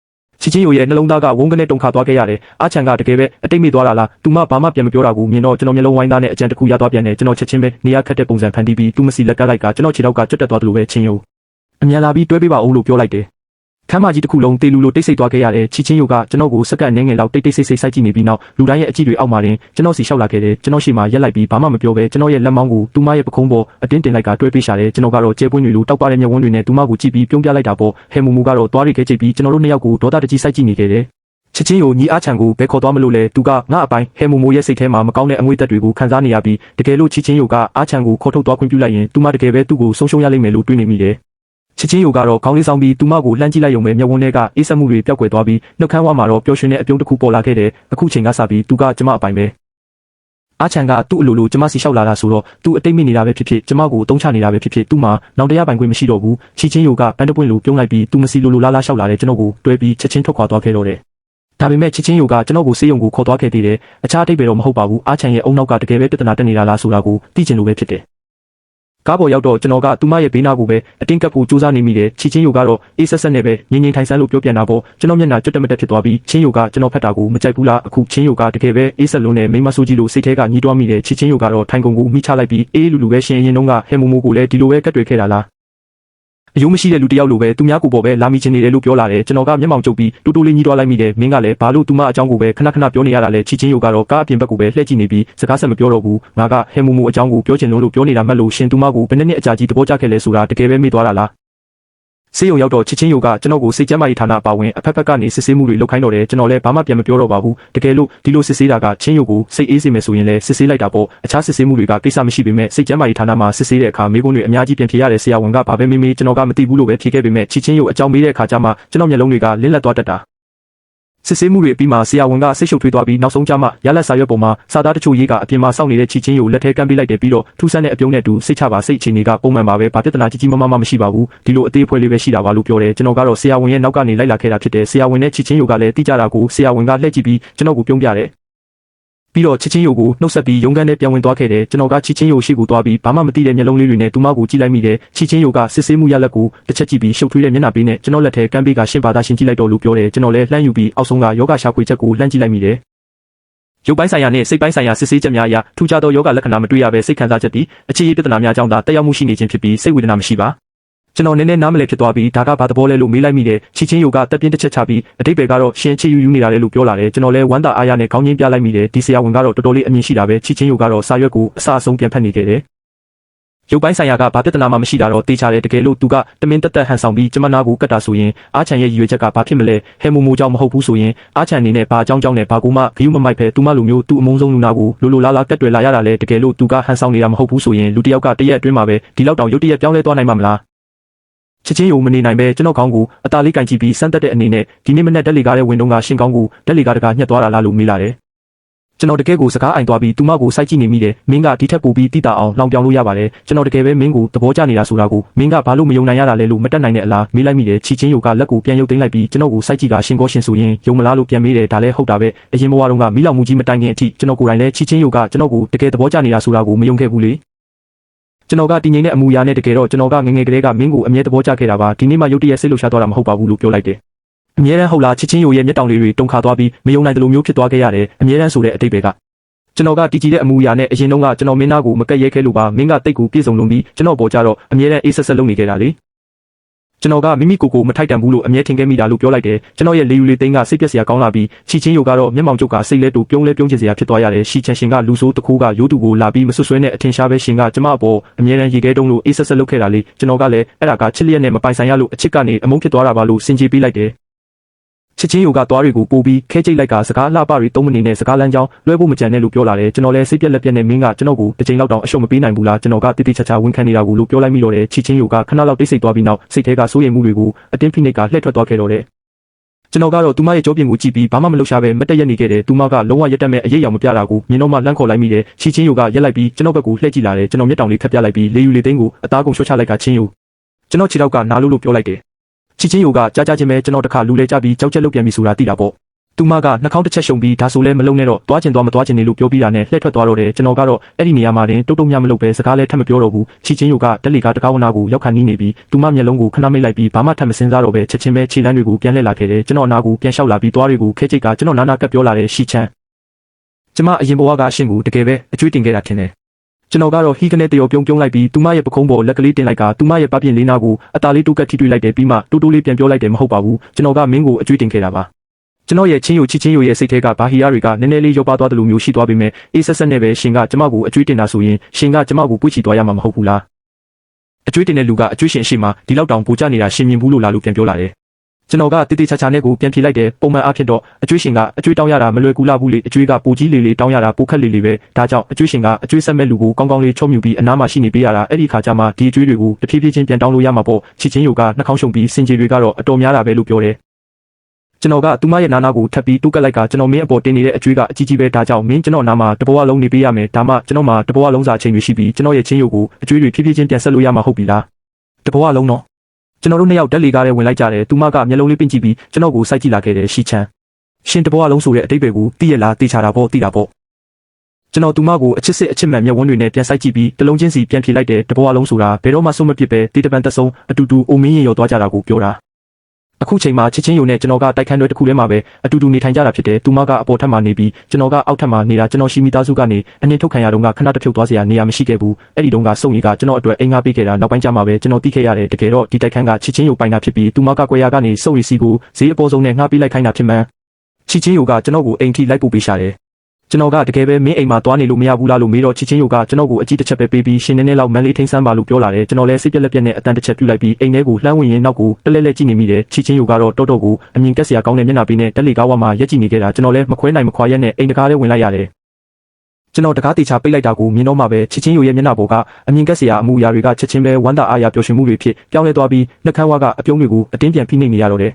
ားချီချင်းယိုရဲ့နှလုံးသားကဝုန်းကနေတုန်ခါသွားခဲ့ရတယ်အားချန်ကတကယ်ပဲအတိတ်မေ့သွားတာလားသူမဘာမှပြန်မပြောတာကိုမြင်တော့ကျွန်တော်မျိုးလုံးဝိုင်းသားနဲ့အကြံတစ်ခုရသွားပြန်တယ်ကျွန်တော်ချက်ချင်းပဲနေရခက်တဲ့ပုံစံဖန်တီးပြီးသူမစီလက်ကလိုက်ကကျွန်တော်ခြေထောက်ကကျွတ်တက်သွားတယ်လို့ပဲချင်းယိုအမြန်လာပြီးတွဲပေးပါဦးလို့ပြောလိုက်တယ်ခမ်းမကြီးတစ်ခုလုံးတေလူလိုတိတ်ဆိတ်သွားခဲ့ရတယ်ချီချင်းယိုကကျွန်တော်ကိုစက္ကန့်နည်းငယ်လောက်တိတ်တိတ်ဆိတ်ဆိတ်စိုက်ကြည့်နေပြီးနောက်လူတိုင်းရဲ့အကြည့်တွေအောက်မှာတင်ကျွန်တော်စီလျှောက်လာခဲ့တယ်ကျွန်တော်ရှေ့မှာရက်လိုက်ပြီးဘာမှမပြောဘဲကျွန်တော်ရဲ့လက်မောင်းကိုသူမရဲ့ပခုံးပေါ်အတင်းတင်လိုက်ကတွဲပေးရှာတယ်ကျွန်တော်ကတော့ကျဲပွင့်တွေလိုတောက်ပတဲ့မျက်ဝန်းတွေနဲ့သူမကိုကြည့်ပြီးပြုံးပြလိုက်တာပေါ့ဟဲမူမူကတော့သွားရိခဲချိတ်ပြီးကျွန်တော်တို့နှစ်ယောက်ကိုဒေါသတကြီးစိုက်ကြည့်နေခဲ့တယ်ချစ်ချင်းကိုညီအားချန်ကိုဘယ်ခေါ်သွားမလို့လဲသူကငါအပိုင်းဟဲမိုမိုရဲ့စိတ်ထဲမှာမကောင်းတဲ့အငွေ့သက်တွေကိုခံစားနေရပြီးတကယ်လို့ချစ်ချင်းယိုကအားချန်ကိုခေါ်ထုတ်သွားခွင့်ပြုလိုက်ရင်သူမတကယ်ပဲသူ့ကိုဆုံးရှုံးရလိမ့်မယ်လို့တွေးနေမိတယ်ချစ်ချင်းယိုကတော့ခေါင်းလေးဆောင်ပြီးသူမကိုလှမ်းကြည့်လိုက်ရုံပဲမျက်ဝန်းထဲကအေးဆက်မှုတွေပျောက်ကွယ်သွားပြီးနှုတ်ခမ်းဝါမှာတော့ပျော်ရွှင်တဲ့အပြုံးတစ်ခုပေါ်လာခဲ့တယ်အခုချိန်ကစပြီးသူကကျမအပိုင်းပဲအားချန်ကသူ့အလိုလိုကျမစီလျှောက်လာတာဆိုတော့သူအတိတ်မိနေတာပဲဖြစ်ဖြစ်ကျမကိုအတုံးချနေတာပဲဖြစ်ဖြစ်သူ့မှာနောင်တရပိုင်ခွင့်မရှိတော့ဘူးချစ်ချင်းယိုကပန်းတပွင့်လိုပြုံးလိုက်ပြီးသူမစီလိုလိုလားလားလျှောက်လာတယ်ကျွန်တော်ကိုတွဲပြီးချက်ချင်းထွက်ခွာသွားခဲ့တော့တယ်ဒါပေမဲ့ချစ်ချင်းယိုကကျွန်တော်ကိုစေးရုံကိုခေါ်သွားခဲ့သေးတယ်အခြားအတိတ်ပဲတော့မဟုတ်ပါဘူးအားချန်ရဲ့အုံနောက်ကတကယ်ပဲပြဿနာတက်နေတာလားဆိုတာကိုသိချင်လို့ပဲဖြစ်တယ်ကားပေါ်ရောက်တော့ကျွန်တော်ကသူမရဲ့ဘေးနားကိုပဲအတင်းကပ်ဖို့ကြိုးစားနေမိတယ်ချီချင်းယိုကတော့အေးဆက်ဆက်နဲ့ပဲငြိမ်ငြိမ်ထိုင်ဆန်းလို့ပြောပြန်တာပေါ့ကျွန်တော်မျက်နှာကျွတ်တက်မတက်ဖြစ်သွားပြီးချင်းယိုကကျွန်တော်ဖက်တာကိုမကြိုက်ဘူးလားအခုချင်းယိုကတကယ်ပဲအေးဆက်လုံးနဲ့မိမဆိုးကြီးလို့စိတ်ထဲကညှိတွားမိတယ်ချီချင်းယိုကတော့ထိုင်ကုန်ကိုမိချလိုက်ပြီးအေးလူလူပဲရှင်ရင်တုန်းကဟဲမိုမိုကိုလည်းဒီလိုပဲကတ်တွေ့ခဲ့တာလား အယုံမရှိတဲ့လူတယောက်လိုပဲသူများကိုပေါ်ပဲလာမိချင်နေတယ်လို့ပြောလာတယ်ကျွန်တော်ကမျက်မှောင်ကျုပ်ပြီးတူတူလေးညီးတွားလိုက်မိတယ်မင်းကလည်းဘာလို့သူမအကြောင်းကိုပဲခဏခဏပြောနေရတာလဲချီချင်းယိုကတော့ကားအပြင်ဘက်ကိုပဲလှည့်ကြည့်နေပြီးစကားဆက်မပြောတော့ဘူးငါကဟဲမူမူအကြောင်းကိုပြောချင်လို့ပြောနေတာမှတ်လို့ရှင်သူမကိုဘယ်နှစ်အကြာကြီးတဘောကြခဲ့လဲဆိုတာတကယ်ပဲမေ့သွားတာလားဆေးရုံရောက်တော့ချစ်ချင်းယိုကကျွန်တော်ကိုစိတ်ကျန်းမာရေးဌာနအပါဝင်အဖက်ဖက်ကနေစစ်ဆေးမှုတွေလုပ်ခိုင်းတော့တယ်ကျွန်တော်လည်းဘာမှပြန်မပြောတော့ပါဘူးတကယ်လို့ဒီလိုစစ်ဆေးတာကချင်းယိုကိုစိတ်အေးစေမယ်ဆိုရင်လည်းစစ်ဆေးလိုက်တာပေါ့အခြားစစ်ဆေးမှုတွေကကိစ္စမရှိပေမဲ့စိတ်ကျန်းမာရေးဌာနမှာစစ်ဆေးတဲ့အခါမိကုန်းတွေအများကြီးပြန်ဖြေရတဲ့ဆရာဝန်ကဘာပဲမေးမေးကျွန်တော်ကမသိဘူးလို့ပဲဖြေခဲ့ပေမဲ့ချစ်ချင်းယိုအကြောင်းမေးတဲ့အခါကျမှကျွန်တော်မျက်လုံးတွေကလင်းလက်သွားတတ်တာစစ်ဆေးမှုတွေပြီးမှဆရာဝန်ကစိတ်ရှုပ်ထွေးသွားပြီးနောက်ဆုံးကျမှရလက်စာရွက်ပေါ်မှာစာသားတချို့ရေးကအပြင်မှာစောင့်နေတဲ့ချီချင်းယိုလက်ထဲကမ်းပေးလိုက်တယ်ပြီးတော့ထူးဆန်းတဲ့အပြုံးနဲ့တူစိတ်ချပါစိတ်အခြေအနေကပုံမှန်ပါပဲဘာပြဿနာကြီးကြီးမားမားမရှိပါဘူးဒီလိုအသေးအဖွဲလေးပဲရှိတာပါလို့ပြောတယ်ကျွန်တော်ကတော့ဆရာဝန်ရဲ့နောက်ကနေလိုက်လာခဲ့တာဖြစ်တယ်ဆရာဝန်နဲ့ချီချင်းယိုကလည်းတိကျတာကိုဆရာဝန်ကလှည့်ကြည့်ပြီးကျွန်တော်ကိုပြုံးပြတယ်ပြီးတော့ချစ်ချင်းယိုကိုနှုတ်ဆက်ပြီးရုံးခန်းထဲပြန်ဝင်သွားခဲ့တယ်ကျွန်တော်ကချစ်ချင်းယိုရှိကိုသွားပြီးဘာမှမသိတဲ့မျက်လုံးလေးတွေနဲ့သူမကိုကြည့်လိုက်မိတယ်ချစ်ချင်းယိုကစစ်ဆေးမှုရလက်ကိုတစ်ချက်ကြည့်ပြီးရှုပ်ထွေးတဲ့မျက်နှာပေးနဲ့ကျွန်တော်လက်ထဲကမ်းပေးကရှင်းပါသားရှင်းကြည့်လိုက်တော့လို့ပြောတယ်ကျွန်တော်လည်းလှမ်းယူပြီးအောက်ဆုံးကယောဂရှာဖွေချက်ကိုလှမ်းကြည့်လိုက်မိတယ်ရုပ်ပိုင်းဆိုင်ရာနဲ့စိတ်ပိုင်းဆိုင်ရာစစ်ဆေးချက်များအရထူးခြားသောယောဂလက္ခဏာမတွေ့ရဘဲစိတ်ခံစားချက်သည်အခြေရေးပြဿနာများကြောင့်သာတက်ရောက်မှုရှိနေခြင်းဖြစ်ပြီးစိတ်ဝေဒနာမရှိပါကျွန်တော်နည်းနည်းနားမလည်ဖြစ်သွားပြီးဒါကဘာသဘောလဲလို့မေးလိုက်မိတယ်ချီချင်းယိုကတက်ပြင်းတစ်ချက်ချပြီးအတိတ်ပဲကတော့ရှင်ချစ်ယူနေတာလေလို့ပြောလာတယ်ကျွန်တော်လည်းဝမ်းသာအားရနဲ့ခေါင်းငင်းပြလိုက်မိတယ်ဒီဆရာဝန်ကတော့တော်တော်လေးအမြင်ရှိတာပဲချီချင်းယိုကတော့စာရွက်ကိုအစအဆုံးပြန်ဖတ်နေခဲ့တယ်ရုပ်ပိုင်းဆိုင်ရာကဘာပြဿနာမှမရှိတာတော့တေချာတယ်တကယ်လို့သူကတမင်တက်တက်ဟန်ဆောင်ပြီးကျမနာကိုကတ်တာဆိုရင်အားချန်ရဲ့ရည်ရွယ်ချက်ကဘာဖြစ်မလဲဟဲမိုမိုကြောင့်မဟုတ်ဘူးဆိုရင်အားချန်အနေနဲ့ဘာအကြောင်းကြောင့်နဲ့ဘာကိုမှဂယုမမိုက်ဖဲသူမလိုမျိုးသူ့အမုန်းဆုံးလူနာကိုလိုလားတက်တွယ်လာရတာလဲတကယ်လို့သူကဟန်ဆောင်နေတာမဟုတ်ဘူးဆိုရင်လူတစ်ယောက်ကတရက်အတွင်းမှာပဲဒီလောက်တောင်ရုပ်တရက်ပြောင်းလဲသွားနိုင်မှာမလားချစ်ချင်းယိုမနေနိုင်ပဲကျွန်တော်ကောင်းကိုအသားလေးကင်ကြည့်ပြီးစမ်းတက်တဲ့အနေနဲ့ဒီနေ့မနေ့ဓာတ်လေကားရဲ့ဝင်တုံးကရှင်ကောင်းကိုဓာတ်လေကားတကာညှက်သွားတာလားလို့မေးလာတယ်ကျွန်တော်တကယ်ကိုစကားအိုင်သွားပြီးသူမကိုစိုက်ကြည့်နေမိတယ်မင်းကဒီထက်ပိုပြီးတိတာအောင်လောင်ပြောင်လို့ရပါတယ်ကျွန်တော်တကယ်ပဲမင်းကိုသဘောကျနေတာဆိုတာကိုမင်းကဘာလို့မယုံနိုင်ရတာလဲလို့မတက်နိုင်တဲ့အလားမေးလိုက်မိတယ်ချီချင်းယိုကလက်ကိုပြန်ရုပ်သိမ်းလိုက်ပြီးကျွန်တော်ကိုစိုက်ကြည့်တာရှင်ကောရှင်ဆိုရင်ယုံမလားလို့ပြန်မေးတယ်ဒါလည်းဟုတ်တာပဲအရင်ဘဝတုန်းကမိလောင်မှုကြီးမတိုင်ခင်အထိကျွန်တော်ကိုယ်တိုင်လည်းချီချင်းယိုကကျွန်တော်ကိုတကယ်သဘောကျနေတာဆိုတာကိုမယုံခဲ့ဘူးလေကျွန်တော်ကတည်ငြိမ်တဲ့အမူအရာနဲ့တကယ်တော့ကျွန်တော်ကငငယ်ကလေးကမင်းကိုအမြဲသဘောကျခဲ့တာပါဒီနေ့မှရုတ်တရက်စိတ်လှုပ်ရှားသွားတာမဟုတ်ပါဘူးလို့ပြောလိုက်တယ်အမြဲတမ်းဟုတ်လားချစ်ချင်းယိုရဲ့မျက်တောင်လေးတွေတုန်ခါသွားပြီးမယုံနိုင်တယ်လို့မျိုးဖြစ်သွားခဲ့ရတယ်အမြဲတမ်းဆိုတဲ့အတိတ်ပဲကကျွန်တော်ကတည်ကြည်တဲ့အမူအရာနဲ့အရင်တုန်းကကျွန်တော်မင်းသားကိုမကက်ရဲခဲလို့ပါမင်းကတိတ်ကိုပြည့်စုံလုံးပြီးကျွန်တော်ပေါ်ကြတော့အမြဲတမ်းအေးဆက်ဆက်လုပ်နေခဲ့တာလေကျွန်တော်ကမိမိကိုမထိုက်တန်ဘူးလို့အမြဲထင်ခဲ့မိတာလို့ပြောလိုက်တယ်ကျွန်တော်ရဲ့လေယူလေးသိန်းကစိတ်ပြက်စရာကောင်းလာပြီးချီချင်းယိုကတော့မျက်မှောင်ကျုပ်ကစိတ်လဲတူပြုံးလဲပြုံးချင်စရာဖြစ်သွားရတယ်ရှီချန်ရှင်ကလူဆိုးတခိုးကရိုးတူကိုလာပြီးမဆွဆွဲနဲ့အထင်ရှားပဲရှင်ကကျမအပေါ်အမြဲတမ်းရေခဲတုံးလို့အေးဆက်ဆက်လုပ်ခဲ့တာလေကျွန်တော်ကလည်းအဲ့ဒါကချစ်လျက်နဲ့မပိုင်ဆိုင်ရလို့အချစ်ကနေအမုန်းဖြစ်သွားတာပါလို့စင်ကြေးပေးလိုက်တယ်ချစ်ချင်းယိုကသွားတွေကိုပို့ပြီးခဲကျိတ်လိုက်ကစကားလှပတွေသုံးမနေနဲ့စကားလမ်းကြောင်းလွှဲဖို့မကြံနဲ့လို့ပြောလာတယ်ကျွန်တော်လည်းစိတ်ပြက်လက်ပြက်နဲ့မင်းကကျွန်တော်ကိုတစ်ချိန်လောက်တောင်အရှုံးမပေးနိုင်ဘူးလားကျွန်တော်ကတိတိကျကျဝန်ခံနေတာကိုလို့ပြောလိုက်မိတော့တယ်ချစ်ချင်းယိုကခဏလောက်တိတ်ဆိတ်သွားပြီးနောက်စိတ်ထဲကစိုးရိမ်မှုတွေကိုအတင်းဖိနှိပ်ကလှည့်ထွက်သွားခဲ့တော့တယ်ကျွန်တော်ကတော့သူမရဲ့ကြောပြင်ကိုကြည့်ပြီးဘာမှမလုပ်ရှားပဲမတက်ရက်နေခဲ့တယ်သူမကလုံးဝရက်တက်မဲ့အရေးရောင်မပြတာကိုမြင်တော့မှလှမ်းခေါ်လိုက်မိတယ်ချီချင်းယိုကရက်လိုက်ပြီးကျွန်တော်ဘက်ကိုလှည့်ကြည့်လာတယ်ကျွန်တော်မျက်တောင်လေးခက်ပြလိုက်ပြီးလေယူလေသိန်းကိုအသားကုန်ရှော့ချလိုက်ကချင်းယိုကျွန်တော်ခြေထောက်ကနားလို့ပြောလိုက်တယ်ချီချင်းယိုကကြားချင်းပဲကျွန်တော်တခါလူလဲကြပြီးကြောက်ချက်လုတ်ပြန်ပြီဆိုတာသိတာပေါ့သူမကနှာခေါင်းတစ်ချက်ရှုံပြီးဒါဆိုလဲမလုံနဲ့တော့တွားချင်သွားမတွားချင်နေလို့ပြောပြီးတာနဲ့လှည့်ထွက်သွားတော့တယ်ကျွန်တော်ကတော့အဲ့ဒီနေရာမှာတင်တုတ်တုတ်မြမလုပ်ပဲစကားလဲထပ်မပြောတော့ဘူးချီချင်းယိုကတက်လီကတကားဝနာကိုရောက်ခါနီးနေပြီးသူမမျက်လုံးကိုခဏမိတ်လိုက်ပြီးဘာမှထပ်မစင်စားတော့ပဲချက်ချင်းပဲခြေလမ်းတွေကိုပြန်လှည့်လာခဲ့တယ်ကျွန်တော်နာကိုပြန်လျှောက်လာပြီးတွားတွေကိုခဲချိတ်ကကျွန်တော်နာကပ်ပြောလာတဲ့ရှီချန်ကျမအရင်ဘဝကအရှင်ကိုတကယ်ပဲအကျွေးတင်ခဲ့တာထင်တယ်ကျွန်တော်ကတော့ဟီကနေတရောပြုံးလိုက်ပြီးသူမရဲ့ပခုံးပေါ်လက်ကလေးတင်လိုက်ကသူမရဲ့ပပြင်းလေးနာကိုအသားလေးတူးကပ်ထိတွေ့လိုက်တယ်ပြီးမှတူတူလေးပြန်ပြောလိုက်တယ်မဟုတ်ပါဘူးကျွန်တော်ကမင်းကိုအကျွေးတင်ခဲ့တာပါကျွန်တော်ရဲ့ချင်းယိုချစ်ချင်းယိုရဲ့စိတ်ထဲကဘာဟီယာတွေကနည်းနည်းလေးရောပါသွားတယ်လို့မျိုးရှိသွားပေမဲ့အေးဆက်ဆက်နဲ့ပဲရှင်ကကျမကိုအကျွေးတင်တာဆိုရင်ရှင်ကကျမကိုပွေ့ချီသွားရမှာမဟုတ်ဘူးလားအကျွေးတင်တဲ့လူကအကျွေးရှင်ရှိမှဒီလောက်တောင်ပူကြနေတာရှင်မြင်ဘူးလို့လားလို့ပြန်ပြောလာတယ်ကျွန်တော်ကတိတိကျကျနဲ့ကိုပြန်ဖြေလိုက်တယ်ပုံမှန်အားဖြင့်တော့အကျွေးရှင်ကအကျွေးတောင်းရတာမလွယ်ကူလာဘူးလေအကျွေးကပူကြီးလေးတောင်းရတာပိုခက်လေးပဲဒါကြောင့်အကျွေးရှင်ကအကျွေးဆက်မဲ့လူကိုကောင်းကောင်းလေးချုံမြူပြီးအနားမှာရှိနေပေးရတာအဲ့ဒီခါကျမှဒီအကျွေးတွေကိုတဖြည်းဖြည်းချင်းပြန်တောင်းလို့ရမှာပေါ့ချစ်ချင်းယိုကနှာခေါင်းရှုံပြီးစင်ကြေတွေကတော့အတော်များတာပဲလို့ပြောတယ်ကျွန်တော်ကသူမရဲ့နာနာကိုထပ်ပြီးတူးကပ်လိုက်ကကျွန်တော်မင်းအပေါ်တင်နေတဲ့အကျွေးကအကြီးကြီးပဲဒါကြောင့်မင်းကျွန်တော်နာမှာတဘဝလုံးနေပေးရမယ်ဒါမှကျွန်တော်မှာတဘဝလုံးစာချိန်တွေရှိပြီးကျွန်တော်ရဲ့ချင်းယိုကိုအကျွေးတွေဖြည်းဖြည်းချင်းပြန်ဆက်လို့ရမှာဟုတ်ပြီလားတဘဝလုံးတော့ကျွန်တော်တို့နှစ်ယောက်ဓာတ်လေကားထဲဝင်လိုက်ကြတယ်သူမကမျက်လုံးလေးပင့်ကြည့်ပြီးကျွန်တော်ကိုစိုက်ကြည့်လာခဲ့တယ်ရှီချန်ရှင်တဘဝလုံးဆိုတဲ့အတိတ်ပဲကိုသိရလားသိချတာပေါ့သိတာပေါ့ကျွန်တော်သူမကိုအချစ်စစ်အချစ်မှန်မျက်ဝန်းတွေနဲ့ပြန်စိုက်ကြည့်ပြီးတလုံးချင်းစီပြန်ဖြေလိုက်တယ်တဘဝလုံးဆိုတာဘယ်တော့မှဆုံးမဖြစ်ပဲတေးတပန်သက်ဆုံးအတူတူအိုမင်းရင်ရောသွားကြတာကိုပြောတာ အခုချိန်မှာချစ်ချင်းယုံနဲ့ကျွန်တော်ကတိုက်ခန်းတွဲတစ်ခုထဲမှာပဲအတူတူနေထိုင်ကြတာဖြစ်တယ်။သူမကအပေါ်ထပ်မှာနေပြီးကျွန်တော်ကအောက်ထပ်မှာနေတာကျွန်တော်ရှိမိသားစုကနေအနှင်ထုတ်ခံရတော့ကခဏတစ်ဖြုတ်သွားစရာနေရာမရှိခဲ့ဘူး။အဲ့ဒီတုန်းကစုံရီကကျွန်တော်အတွက်အိမ်ငါပေးခဲ့တာနောက်ပိုင်းကျမှပဲကျွန်တော်သိခဲ့ရတယ်တကယ်တော့ဒီတိုက်ခန်းကချစ်ချင်းယုံပိုင်တာဖြစ်ပြီးသူမကကွယ်ရာကနေစုံရီစီကိုဈေးအပေါ်ဆုံးနဲ့ငှားပေးလိုက်ခိုင်းတာဖြစ်မှန်းချစ်ချင်းယုံကကျွန်တော်ကိုအိမ်ထိလိုက်ပို့ပေးရှာတယ်ကျွန်တော်ကတကယ်ပဲမင်းအိမ်မှာသွားနေလို့မရဘူးလားလို့မေးတော့ချစ်ချင်းယိုကကျွန်တော်ကိုအကြည့်တစ်ချက်ပဲပေးပြီးရှင်နေနေလောက်မန်းလေးထိန်းဆန်းပါလို့ပြောလာတယ်ကျွန်တော်လည်းစိတ်ပြက်လက်ပြက်နဲ့အတန်တစ်ချက်ပြူလိုက်ပြီးအိမ်ထဲကိုလှမ်းဝင်ရင်းနောက်ကိုတလဲလဲကြည့်နေမိတယ်ချစ်ချင်းယိုကတော့တော်တော်ကိုအမြင်ကက်စရာကောင်းတဲ့မျက်နှာပေးနဲ့တက်လေကားဝါမှာရက်ကြည့်နေခဲ့တာကျွန်တော်လည်းမခွဲနိုင်မခွာရက်နဲ့အိမ်တကားထဲဝင်လိုက်ရတယ်ကျွန်တော်တကားတေချာပိတ်လိုက်တာကိုမြင်တော့မှပဲချစ်ချင်းယိုရဲ့မျက်နှာပေါ်ကအမြင်ကက်စရာအမှုအရာတွေကချက်ချင်းပဲဝမ်းသာအားရပျော်ရွှင်မှုတွေဖြစ်ပြောင်းလဲသွားပြီးနှက်ခမ်းဝါကအပြုံးတွေကိုအတင်းပြန်ဖိနှိပ်နေရတော့တယ်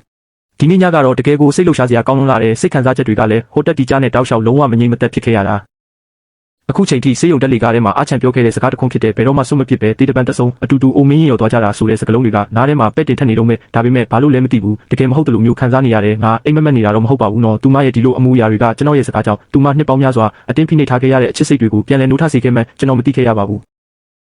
ဒီနေ့ညကတော့တကယ်ကိုစိတ်လှုပ်ရှားစရာကောင်းလွန်းလာတဲ့စိတ်ခံစားချက်တွေကလည်းဟိုတက်တီကြားနဲ့တောက်လျှောက်လုံးဝမငြိမ်မသက်ဖြစ်ခဲ့ရတာအခုချိန်ထိစေယုံတက်လေကားထဲမှာအချံပြောခဲ့တဲ့စကားတစ်ခုဖြစ်တဲ့ဘယ်တော့မှစွန့်မပစ်ပဲတေးတပန်းတဆုံအတူတူအိုမင်းရင်ရောသွားကြတာဆိုတဲ့စကားလုံးတွေကနားထဲမှာပဲ့တင်ထက်နေတော့မဲ့ဒါပေမဲ့ဘာလို့လဲမသိဘူးတကယ်မဟုတ်တယ်လို့မျိုးခံစားနေရတယ်ငါအိမ်မက်နေတာတော့မဟုတ်ပါဘူးနော်သူမရဲ့ဒီလိုအမှုအရာတွေကကျွန်တော်ရဲ့စကားကြောင့်သူမနှစ်ပေါင်းများစွာအတင်းဖိနှိပ်ထားခဲ့ရတဲ့အချစ်စိတ်တွေကိုပြန်လည်နှိုးထစေခဲ့မှကျွန်တော်မသိခဲ့ရပါဘူး